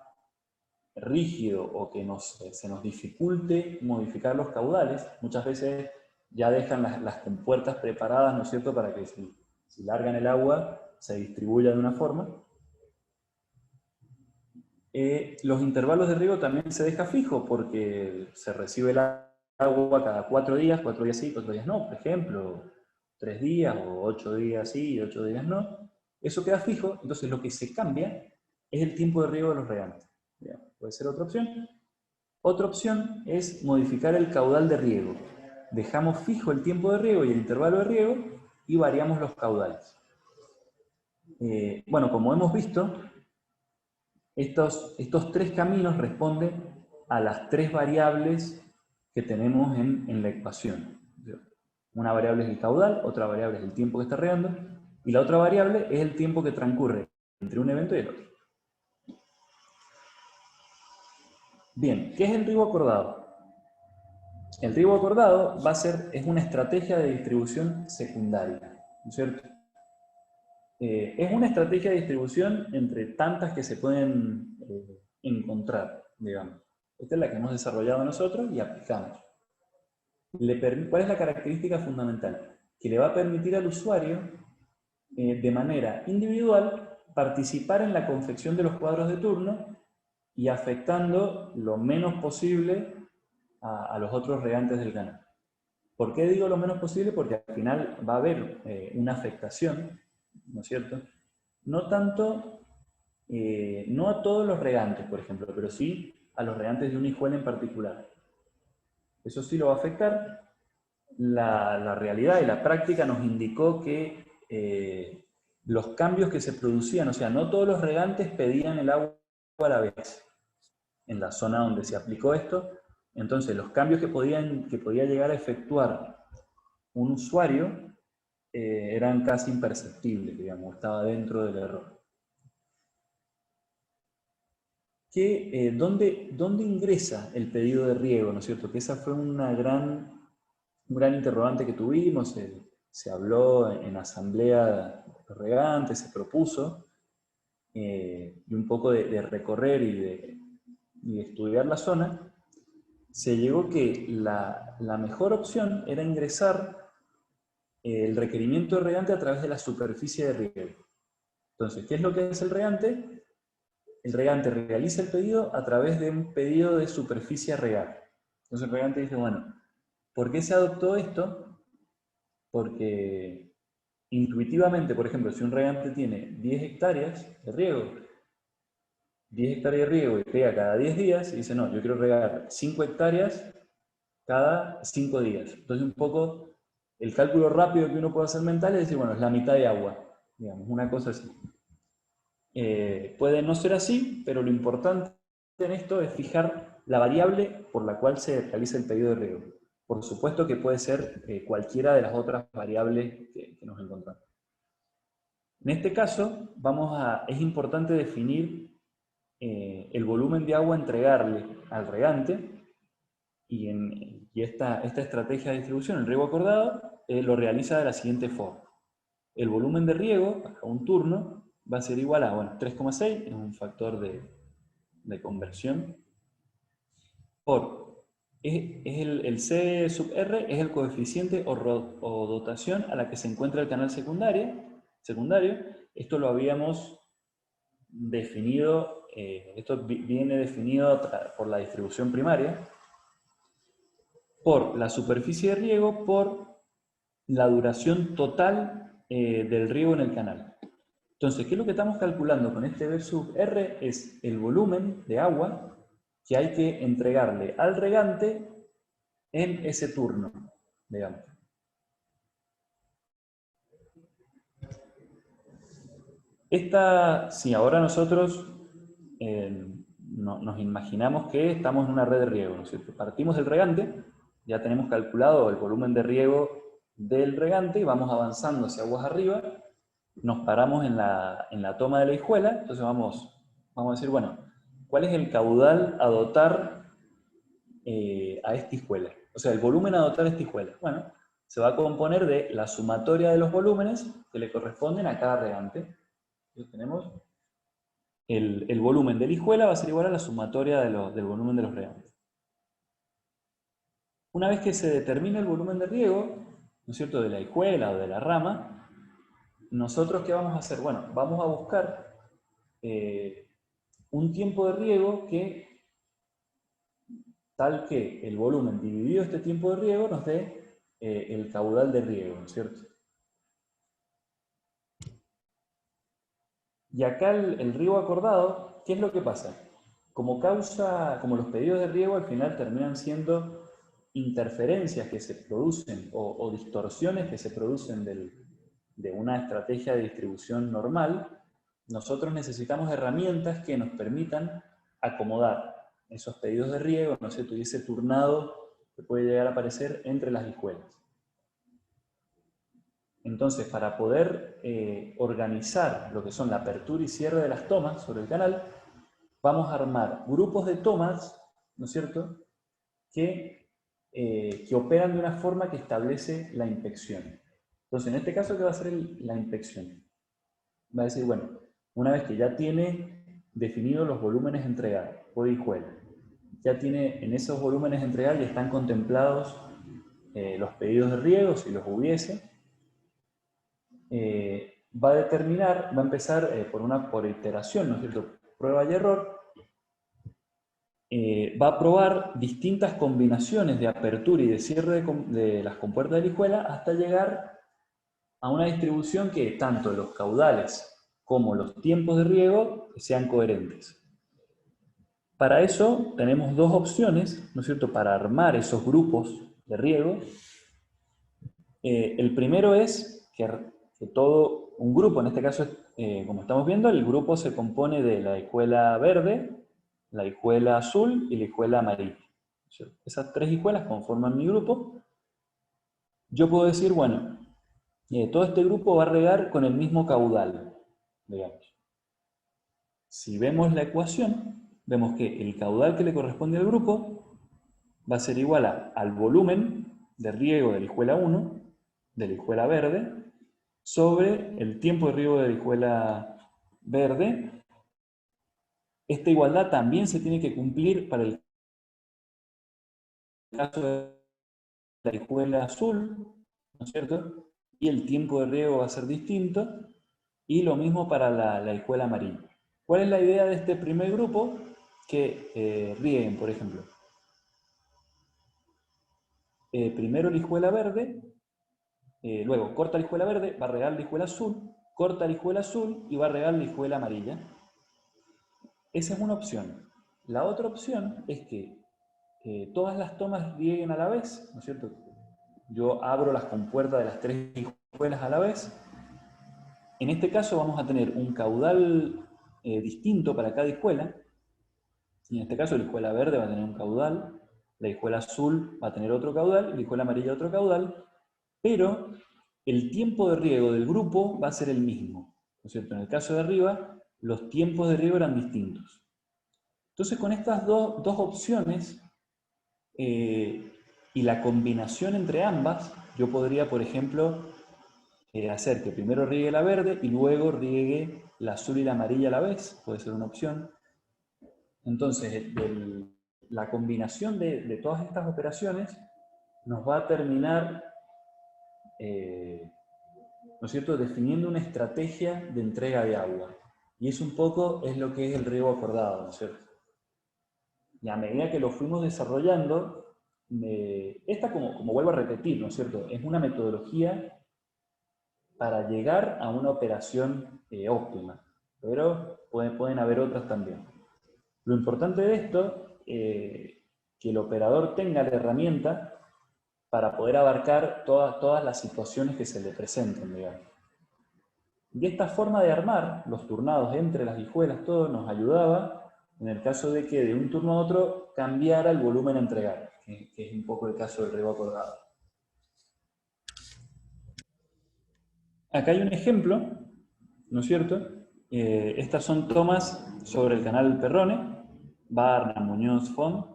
rígido o que se nos dificulte modificar los caudales. Muchas veces ya dejan las compuertas preparadas, ¿no es cierto?, para que si largan el agua se distribuya de una forma. Los intervalos de riego también se deja fijo porque se recibe el agua cada 4 días sí, 4 días no, por ejemplo, 3 días o 8 días sí y 8 días no. Eso queda fijo, entonces lo que se cambia es el tiempo de riego de los regantes. Puede ser otra opción. Otra opción es modificar el caudal de riego. Dejamos fijo el tiempo de riego y el intervalo de riego y variamos los caudales. Bueno, como hemos visto, estos 3 caminos responden a las 3 variables que tenemos en la ecuación. Una variable es el caudal, otra variable es el tiempo que está regando, y la otra variable es el tiempo que transcurre entre un evento y el otro. Bien, ¿qué es el riego acordado? El riego acordado es una estrategia de distribución secundaria, ¿no es cierto? Es una estrategia de distribución entre tantas que se pueden encontrar, digamos. Esta es la que hemos desarrollado nosotros y aplicamos. ¿Cuál es la característica fundamental? Que le va a permitir al usuario, de manera individual, participar en la confección de los cuadros de turno y afectando lo menos posible a los otros regantes del canal. ¿Por qué digo lo menos posible? Porque al final va a haber una afectación, ¿no es cierto? No tanto, no a todos los regantes, por ejemplo, pero sí a los regantes de una hijuela en particular. Eso sí lo va a afectar. La realidad y la práctica nos indicó que los cambios que se producían, o sea, no todos los regantes pedían el agua a la vez en la zona donde se aplicó esto. Entonces, los cambios que podía llegar a efectuar un usuario eran casi imperceptibles, digamos, estaba dentro del error. ¿Dónde ingresa el pedido de riego, ¿no es cierto? Que esa fue un gran interrogante que tuvimos, se habló en asamblea de regantes, se propuso, y un poco de recorrer y de estudiar la zona. Se llegó que la mejor opción era ingresar el requerimiento de regante a través de la superficie de riego. Entonces, ¿qué es lo que hace el regante? El regante realiza el pedido a través de un pedido de superficie a regar. Entonces el regante dice, bueno, ¿por qué se adoptó esto? Porque intuitivamente, por ejemplo, si un regante tiene 10 hectáreas de riego, 10 hectáreas de riego y pega cada 10 días, y dice, no, yo quiero regar 5 hectáreas cada 5 días. Entonces un poco el cálculo rápido que uno puede hacer mental es decir, bueno, es la mitad de agua, digamos, una cosa así. Puede no ser así, pero lo importante en esto es fijar la variable por la cual se realiza el pedido de riego. Por supuesto que puede ser cualquiera de las otras variables que nos encontramos. En este caso, es importante definir el volumen de agua a entregarle al regante, y esta estrategia de distribución, el riego acordado, lo realiza de la siguiente forma. El volumen de riego para un turno va a ser igual a, bueno, 3,6, es un factor de conversión, el C sub R es el coeficiente o dotación a la que se encuentra el canal secundario. Esto lo habíamos definido, esto viene definido por la distribución primaria, por la superficie de riego, por la duración total del riego en el canal. Entonces, ¿qué es lo que estamos calculando con este V sub R? Es el volumen de agua que hay que entregarle al regante en ese turno, digamos. Si ahora nosotros nos imaginamos que estamos en una red de riego, ¿no es cierto? Partimos del regante, ya tenemos calculado el volumen de riego del regante y vamos avanzando hacia aguas arriba, nos paramos en la toma de la hijuela, entonces vamos a decir, bueno, ¿cuál es el caudal a dotar a esta hijuela? O sea, el volumen a dotar a esta hijuela. Bueno, se va a componer de la sumatoria de los volúmenes que le corresponden a cada regante. Entonces tenemos el volumen de la hijuela va a ser igual a la sumatoria del volumen de los regantes. Una vez que se determine el volumen de riego, ¿no es cierto?, de la hijuela o de la rama, nosotros ¿qué vamos a hacer? Bueno, vamos a buscar un tiempo de riego tal que el volumen dividido este tiempo de riego nos dé el caudal de riego, ¿no es cierto? Y acá el riego acordado, ¿qué es lo que pasa? Como los pedidos de riego al final terminan siendo interferencias que se producen o distorsiones que se producen de una estrategia de distribución normal, nosotros necesitamos herramientas que nos permitan acomodar esos pedidos de riego, no sé, tuviese turnado que puede llegar a aparecer entre las hijuelas. Entonces, para poder organizar lo que son la apertura y cierre de las tomas sobre el canal, vamos a armar grupos de tomas, ¿no es cierto?, que operan de una forma que establece la inspección. Entonces, en este caso, ¿qué va a ser la inspección? Va a decir, bueno, una vez que ya tiene definidos los volúmenes entregados por hijuela, ya tiene en esos volúmenes entregados ya están contemplados los pedidos de riego, si los hubiese, va a empezar por iteración, ¿no es cierto?, prueba y error, va a probar distintas combinaciones de apertura y de cierre de las compuertas de la hijuela hasta llegar a una distribución que tanto los caudales como los tiempos de riego sean coherentes. Para eso tenemos dos opciones, ¿no es cierto?, para armar esos grupos de riego. El primero es que todo un grupo, en este caso, como estamos viendo, el grupo se compone de la hijuela verde, la hijuela azul y la hijuela amarilla. Esas tres hijuelas conforman mi grupo. Yo puedo decir, bueno, todo este grupo va a regar con el mismo caudal, digamos. Si vemos la ecuación, vemos que el caudal que le corresponde al grupo va a ser igual al volumen de riego de la hijuela 1, de la hijuela verde, sobre el tiempo de riego de la hijuela verde. Esta igualdad también se tiene que cumplir para el caso de la hijuela azul, ¿no es cierto? Y el tiempo de riego va a ser distinto, y lo mismo para la hijuela amarilla. ¿Cuál es la idea de este primer grupo? Que rieguen, por ejemplo. Primero la hijuela verde, luego corta la hijuela verde, va a regar la hijuela azul, corta la hijuela azul y va a regar la hijuela amarilla. Esa es una opción. La otra opción es que todas las tomas rieguen a la vez, ¿no es cierto? Yo abro las compuertas de las 3 hijuelas a la vez. En este caso vamos a tener un caudal distinto para cada hijuela. Y en este caso la hijuela verde va a tener un caudal, la hijuela azul va a tener otro caudal, y la hijuela amarilla otro caudal, pero el tiempo de riego del grupo va a ser el mismo, ¿no es cierto? En el caso de arriba, los tiempos de riego eran distintos. Entonces, con estas dos opciones y la combinación entre ambas, yo podría, por ejemplo, hacer que primero riegue la verde y luego riegue la azul y la amarilla a la vez, puede ser una opción. Entonces, la combinación de todas estas operaciones nos va a terminar, ¿no es cierto?, definiendo una estrategia de entrega de agua. Y eso un poco es lo que es el riego acordado, ¿no es cierto? Y a medida que lo fuimos desarrollando, esta, como vuelvo a repetir, ¿no es cierto?, es una metodología para llegar a una operación óptima, pero pueden haber otras también. Lo importante de esto, que el operador tenga la herramienta para poder abarcar todas las situaciones que se le presenten, digamos. Y esta forma de armar los turnados entre las hijuelas, todo nos ayudaba en el caso de que de un turno a otro cambiara el volumen a entregar, que es un poco el caso del riego acordado. Acá hay un ejemplo, ¿no es cierto? Estas son tomas sobre el canal Perrone, Barna, Muñoz, Font.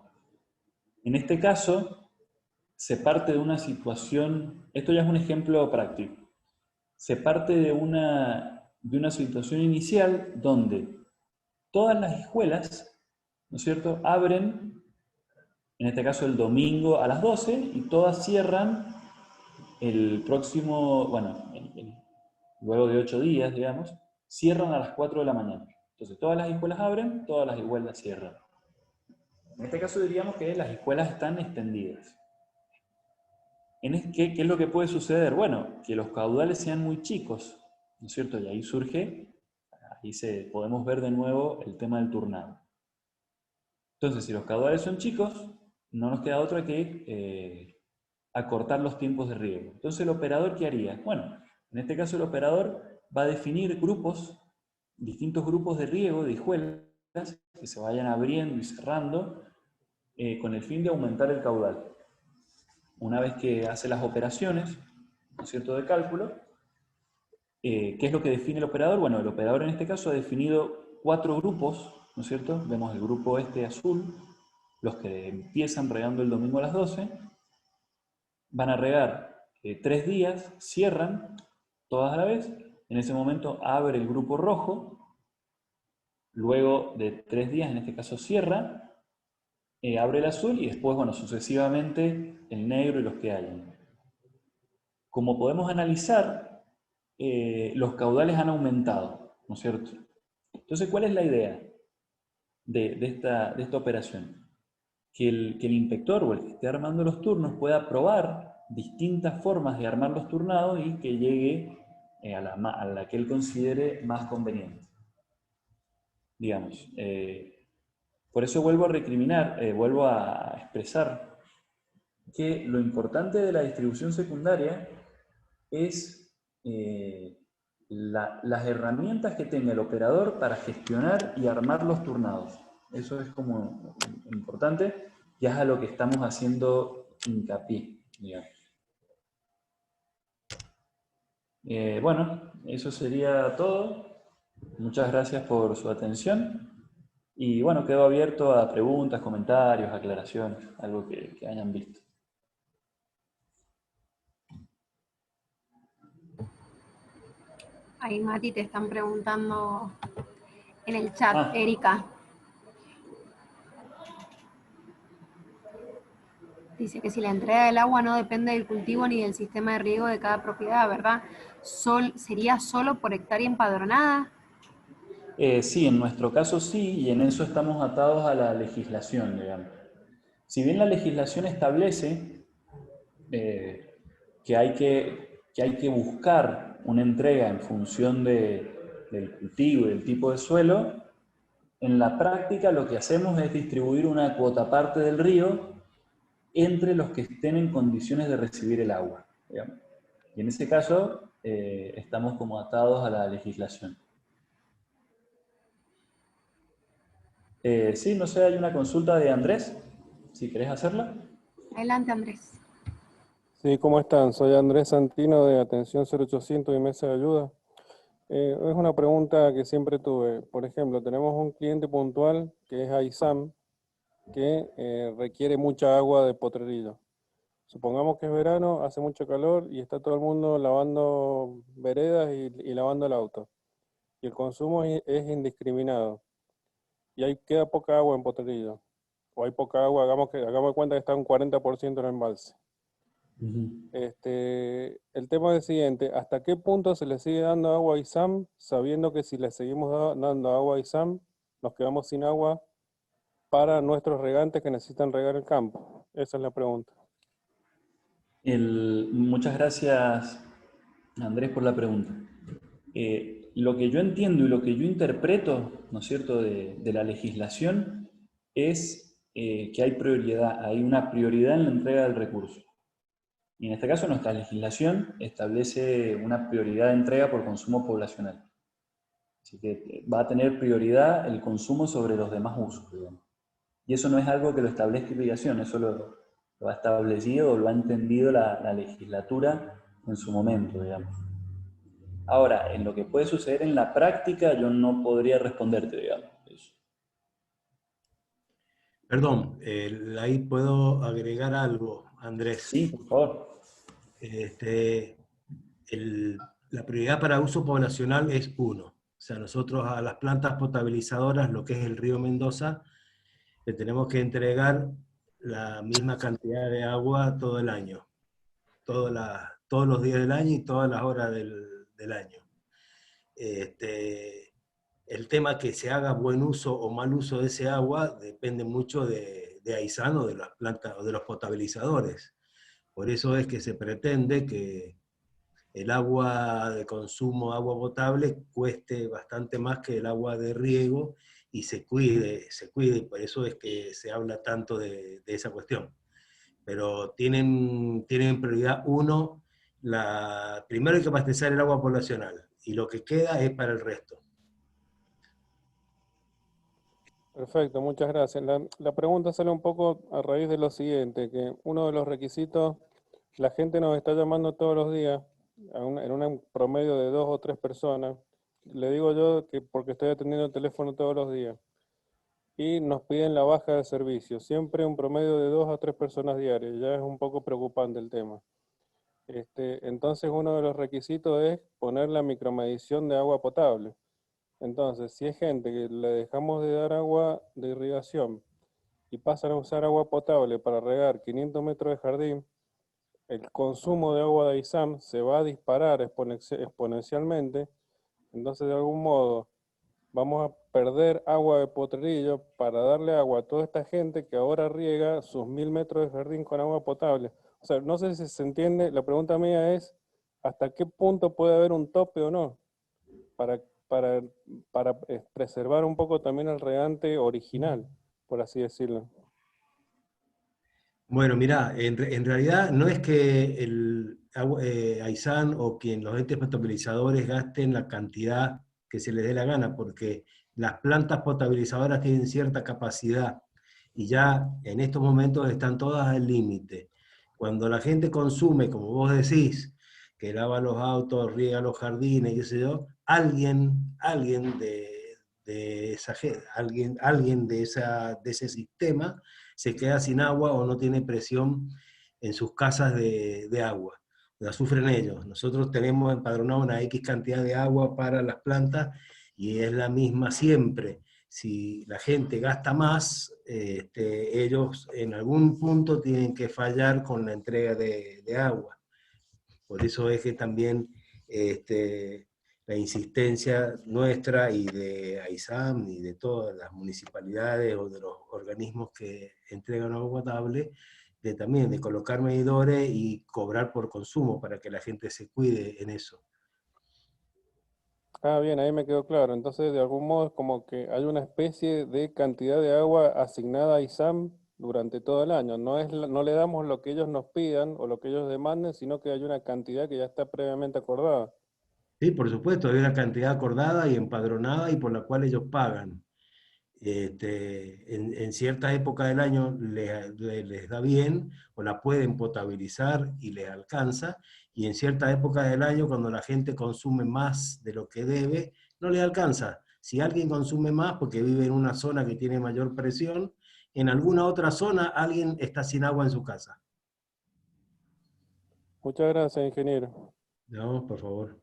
En este caso, se parte de una situación, esto ya es un ejemplo práctico, se parte de una situación inicial donde todas las hijuelas, ¿no es cierto?, abren, en este caso el domingo a las 12, y todas cierran el próximo, bueno, luego de 8 días, digamos, cierran a las 4 de la mañana. Entonces todas las hijuelas abren, todas las hijuelas cierran. En este caso diríamos que las hijuelas están extendidas. ¿Qué es lo que puede suceder? Bueno, que los caudales sean muy chicos, ¿no es cierto? Y ahí podemos ver de nuevo el tema del turnado. Entonces, si los caudales son chicos, no nos queda otra que acortar los tiempos de riego. Entonces, ¿el operador qué haría? Bueno, en este caso el operador va a definir distintos grupos de riego, de hijuelas, que se vayan abriendo y cerrando, con el fin de aumentar el caudal. Una vez que hace las operaciones, ¿no es cierto?, de cálculo, ¿qué es lo que define el operador? Bueno, el operador en este caso ha definido 4 grupos, ¿no es cierto? Vemos el grupo azul, los que empiezan regando el domingo a las 12, van a regar 3 días, cierran todas a la vez, en ese momento abre el grupo rojo, luego de 3 días, en este caso cierra, abre el azul y después, bueno, sucesivamente el negro y los que hayan. Como podemos analizar, los caudales han aumentado, ¿no es cierto? Entonces, ¿cuál es la idea de esta operación? Que el inspector o el que esté armando los turnos pueda probar distintas formas de armar los turnados y que llegue a la que él considere más conveniente. Digamos, por eso vuelvo a expresar que lo importante de la distribución secundaria es las herramientas que tenga el operador para gestionar y armar los turnados. Eso es como importante, ya es a lo que estamos haciendo hincapié, digamos. Bueno, eso sería todo. Muchas gracias por su atención. Y bueno, quedo abierto a preguntas, comentarios, aclaraciones, algo que hayan visto. Ahí, Mati, te están preguntando en el chat, Erika. Dice que si la entrega del agua no depende del cultivo ni del sistema de riego de cada propiedad, ¿verdad? ¿Sería solo por hectárea empadronada? Sí, en nuestro caso sí, y en eso estamos atados a la legislación, digamos. Si bien la legislación establece que hay que buscar una entrega en función del cultivo y del tipo de suelo, en la práctica lo que hacemos es distribuir una cuota parte del río entre los que estén en condiciones de recibir el agua, digamos. Y en ese caso, estamos como atados a la legislación. Sí, no sé, hay una consulta de Andrés, si querés hacerla. Adelante, Andrés. Sí, ¿cómo están? Soy Andrés Santino de Atención 0800 y Mesa de Ayuda. Es una pregunta que siempre tuve. Por ejemplo, tenemos un cliente puntual que es AISAM, que requiere mucha agua de potrerillo. Supongamos que es verano, hace mucho calor y está todo el mundo lavando veredas y lavando el auto. Y el consumo es indiscriminado. Y ahí queda poca agua en potrerillo. O hay poca agua, hagamos de cuenta que está un 40% en el embalse. El tema es el siguiente: ¿hasta qué punto se le sigue dando agua a ISAM, sabiendo que si le seguimos dando agua a ISAM, nos quedamos sin agua para nuestros regantes que necesitan regar el campo? Esa es la pregunta. Muchas gracias, Andrés, por la pregunta. Lo que yo entiendo y lo que yo interpreto, ¿no es cierto?, de la legislación es que hay una prioridad en la entrega del recurso. Y en este caso nuestra legislación establece una prioridad de entrega por consumo poblacional. Así que va a tener prioridad el consumo sobre los demás usos, digamos. Y eso no es algo que lo establezca irrigación, eso lo ha establecido o lo ha entendido la legislatura en su momento, digamos. Ahora, en lo que puede suceder en la práctica, yo no podría responderte, digamos. Eso. Perdón, ahí puedo agregar algo, Andrés. Sí, por favor. Este, la prioridad para uso poblacional es 1. O sea, nosotros a las plantas potabilizadoras, lo que es el río Mendoza, le tenemos que entregar la misma cantidad de agua todo el año, todos los días del año y todas las horas del año. El tema que se haga buen uso o mal uso de ese agua depende mucho de AISAN o de las plantas o de los potabilizadores. Por eso es que se pretende que el agua de consumo, agua potable, cueste bastante más que el agua de riego y se cuide, y por eso es que se habla tanto de esa cuestión. Pero tienen prioridad 1, primero hay que abastecer el agua poblacional, y lo que queda es para el resto. Perfecto, muchas gracias. La pregunta sale un poco a raíz de lo siguiente, que uno de los requisitos, la gente nos está llamando todos los días, en un promedio de 2 o 3 personas. Le digo yo que porque estoy atendiendo el teléfono todos los días. Y nos piden la baja de servicio, siempre un promedio de 2 a 3 personas diarias. Ya es un poco preocupante el tema. Entonces uno de los requisitos es poner la micromedición de agua potable. Entonces, si es gente que le dejamos de dar agua de irrigación y pasan a usar agua potable para regar 500 metros de jardín, el consumo de agua de ISAM se va a disparar exponencialmente. Entonces, de algún modo, vamos a perder agua de potrerillo para darle agua a toda esta gente que ahora riega sus 1000 metros de jardín con agua potable. O sea, no sé si se entiende, la pregunta mía es, ¿hasta qué punto puede haber un tope o no? Para, para, para preservar un poco también el regante original, por así decirlo. Bueno, mirá, en realidad no es que AISAN o los entes potabilizadores gasten la cantidad que se les dé la gana, porque las plantas potabilizadoras tienen cierta capacidad y ya en estos momentos están todas al límite. Cuando la gente consume, como vos decís, que lava los autos, riega los jardines, qué sé yo, alguien de ese sistema se queda sin agua o no tiene presión en sus casas de agua. La sufren ellos. Nosotros tenemos empadronado una X cantidad de agua para las plantas y es la misma siempre. Si la gente gasta más, ellos en algún punto tienen que fallar con la entrega de agua. Por eso es que también la insistencia nuestra y de AISAM y de todas las municipalidades o de los organismos que entregan agua potable, también de colocar medidores y cobrar por consumo para que la gente se cuide en eso. Ah, bien, ahí me quedó claro. Entonces, de algún modo es como que hay una especie de cantidad de agua asignada a ISAM durante todo el año. No le damos lo que ellos nos pidan o lo que ellos demanden, sino que hay una cantidad que ya está previamente acordada. Sí, por supuesto, hay una cantidad acordada y empadronada y por la cual ellos pagan. En cierta época del año les da bien o la pueden potabilizar y les alcanza, y en cierta época del año, cuando la gente consume más de lo que debe, no les alcanza. Si alguien consume más porque vive en una zona que tiene mayor presión, en alguna otra zona alguien está sin agua en su casa. Muchas gracias, ingeniero. No, por favor.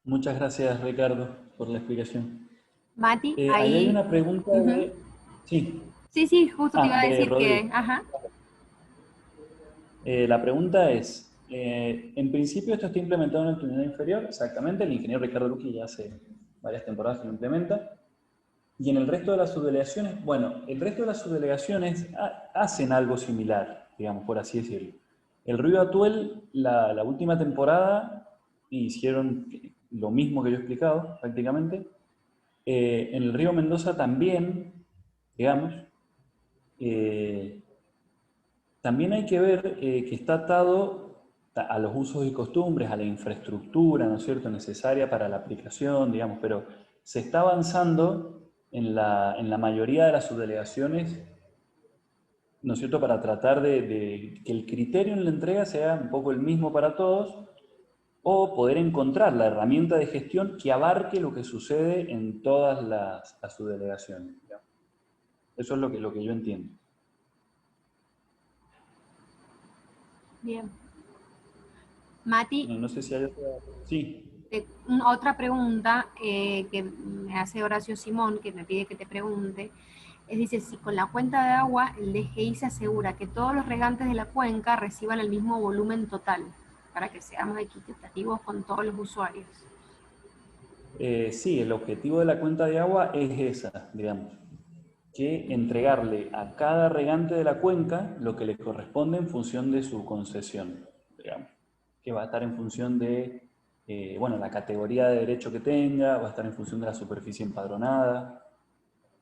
Muchas gracias, Ricardo, por la explicación. Mati, Ahí hay ahí. una pregunta Ujú. de... Sí. Sí, sí, justo te iba a De decir Rodrigo. que, ajá. La pregunta es, en principio esto está implementado en la unidad inferior, exactamente, el ingeniero Ricardo Luqui ya hace varias temporadas que lo implementa, y en el resto de las subdelegaciones, bueno, el resto de las subdelegaciones hacen algo similar, digamos, por así decirlo. El Río Atuel, la última temporada, hicieron lo mismo que yo he explicado, prácticamente. En el Río Mendoza también, digamos, eh, también hay que ver que está atado a los usos y costumbres, a la infraestructura, ¿no es cierto?, necesaria para la aplicación, digamos, pero se está avanzando en la mayoría de las subdelegaciones, ¿no es cierto?, para tratar de que el criterio en la entrega sea un poco el mismo para todos, o poder encontrar la herramienta de gestión que abarque lo que sucede en todas las subdelegaciones, digamos. Eso es lo que yo entiendo. Bien. Mati, No sé si hay otra... Sí. otra pregunta que me hace Horacio Simón, que me pide que te pregunte, es, dice, si con la cuenta de agua el DGI se asegura que todos los regantes de la cuenca reciban el mismo volumen total, para que seamos equitativos con todos los usuarios. Sí, el objetivo de la cuenta de agua es esa, digamos, que entregarle a cada regante de la cuenca lo que le corresponde en función de su concesión, digamos, que va a estar en función de, bueno, la categoría de derecho que tenga, va a estar en función de la superficie empadronada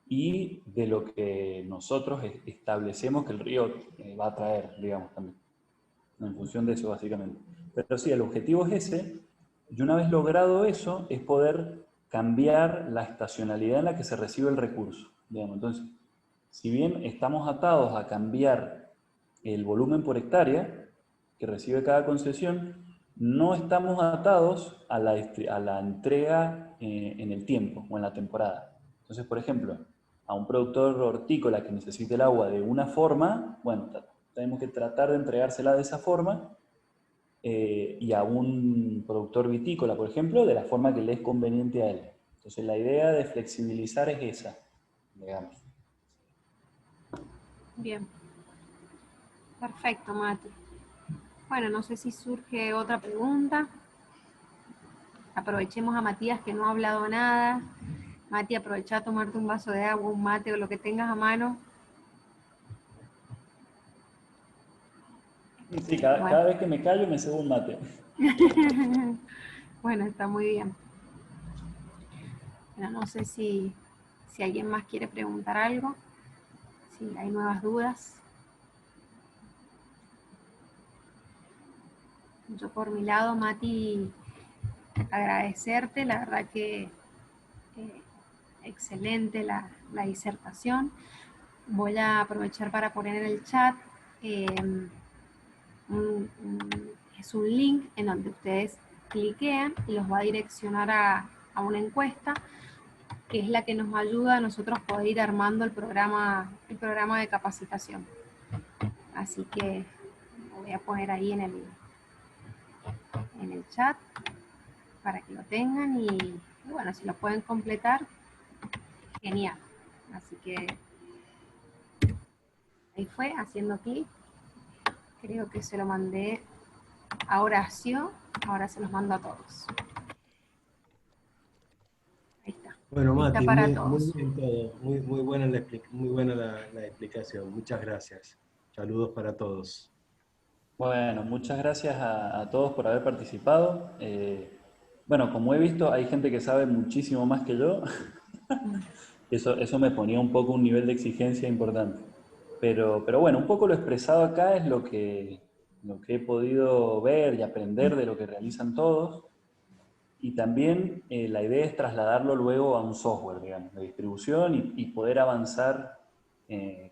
y de lo que nosotros establecemos que el río va a traer, digamos, también, en función de eso básicamente. Pero sí, el objetivo es ese, y una vez logrado eso, es poder cambiar la estacionalidad en la que se recibe el recurso, digamos. Entonces, si bien estamos atados a cambiar el volumen por hectárea que recibe cada concesión, no estamos atados a la entrega en el tiempo o en la temporada. Entonces, por ejemplo, a un productor hortícola que necesite el agua de una forma, bueno, tenemos que tratar de entregársela de esa forma, y a un productor vitícola, por ejemplo, de la forma que le es conveniente a él. Entonces, la idea de flexibilizar es esa, digamos. Bien. Perfecto, Mati. Bueno, no sé si surge otra pregunta. Aprovechemos a Matías que no ha hablado nada. Mati, aprovecha a tomarte un vaso de agua, un mate o lo que tengas a mano. Sí, cada Bueno. vez que me callo me cebo un mate. Bueno, está muy bien. Bueno, no sé si alguien más quiere preguntar algo, si hay nuevas dudas. Yo por mi lado, Mati, agradecerte, la verdad que excelente la disertación. Voy a aprovechar para poner en el chat es un link en donde ustedes cliquean y los va a direccionar a una encuesta que es la que nos ayuda a nosotros poder ir armando el programa de capacitación. Así que lo voy a poner ahí en el chat para que lo tengan y bueno, si lo pueden completar, genial. Así que ahí fue, haciendo clic. Creo que se lo mandé a Horacio, ahora se los mando a todos. Ahí está. Bueno, Ahí está Mati, para muy todos. bien todo, muy buena la explicación. Muchas gracias. Saludos para todos. Bueno, muchas gracias a todos por haber participado. Bueno, como he visto, hay gente que sabe muchísimo más que yo. Eso me ponía un poco un nivel de exigencia importante. Pero bueno, un poco lo expresado acá es lo que he podido ver y aprender de lo que realizan todos. Y también la idea es trasladarlo luego a un software, digamos, de distribución y poder avanzar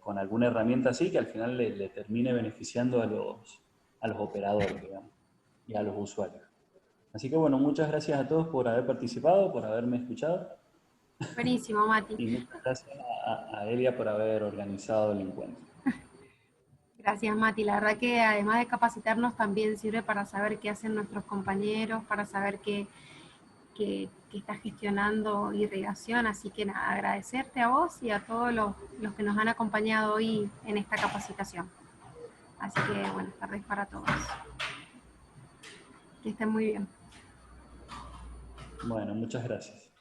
con alguna herramienta así que al final le termine beneficiando a los operadores, digamos, y a los usuarios. Así que bueno, muchas gracias a todos por haber participado, por haberme escuchado Buenísimo, Mati. y muchas gracias a Elia por haber organizado el encuentro. Gracias, Mati. La verdad que además de capacitarnos también sirve para saber qué hacen nuestros compañeros, para saber qué está gestionando irrigación. Así que nada, agradecerte a vos y a todos los que nos han acompañado hoy en esta capacitación. Así que buenas tardes para todos. Que estén muy bien. Bueno, muchas gracias.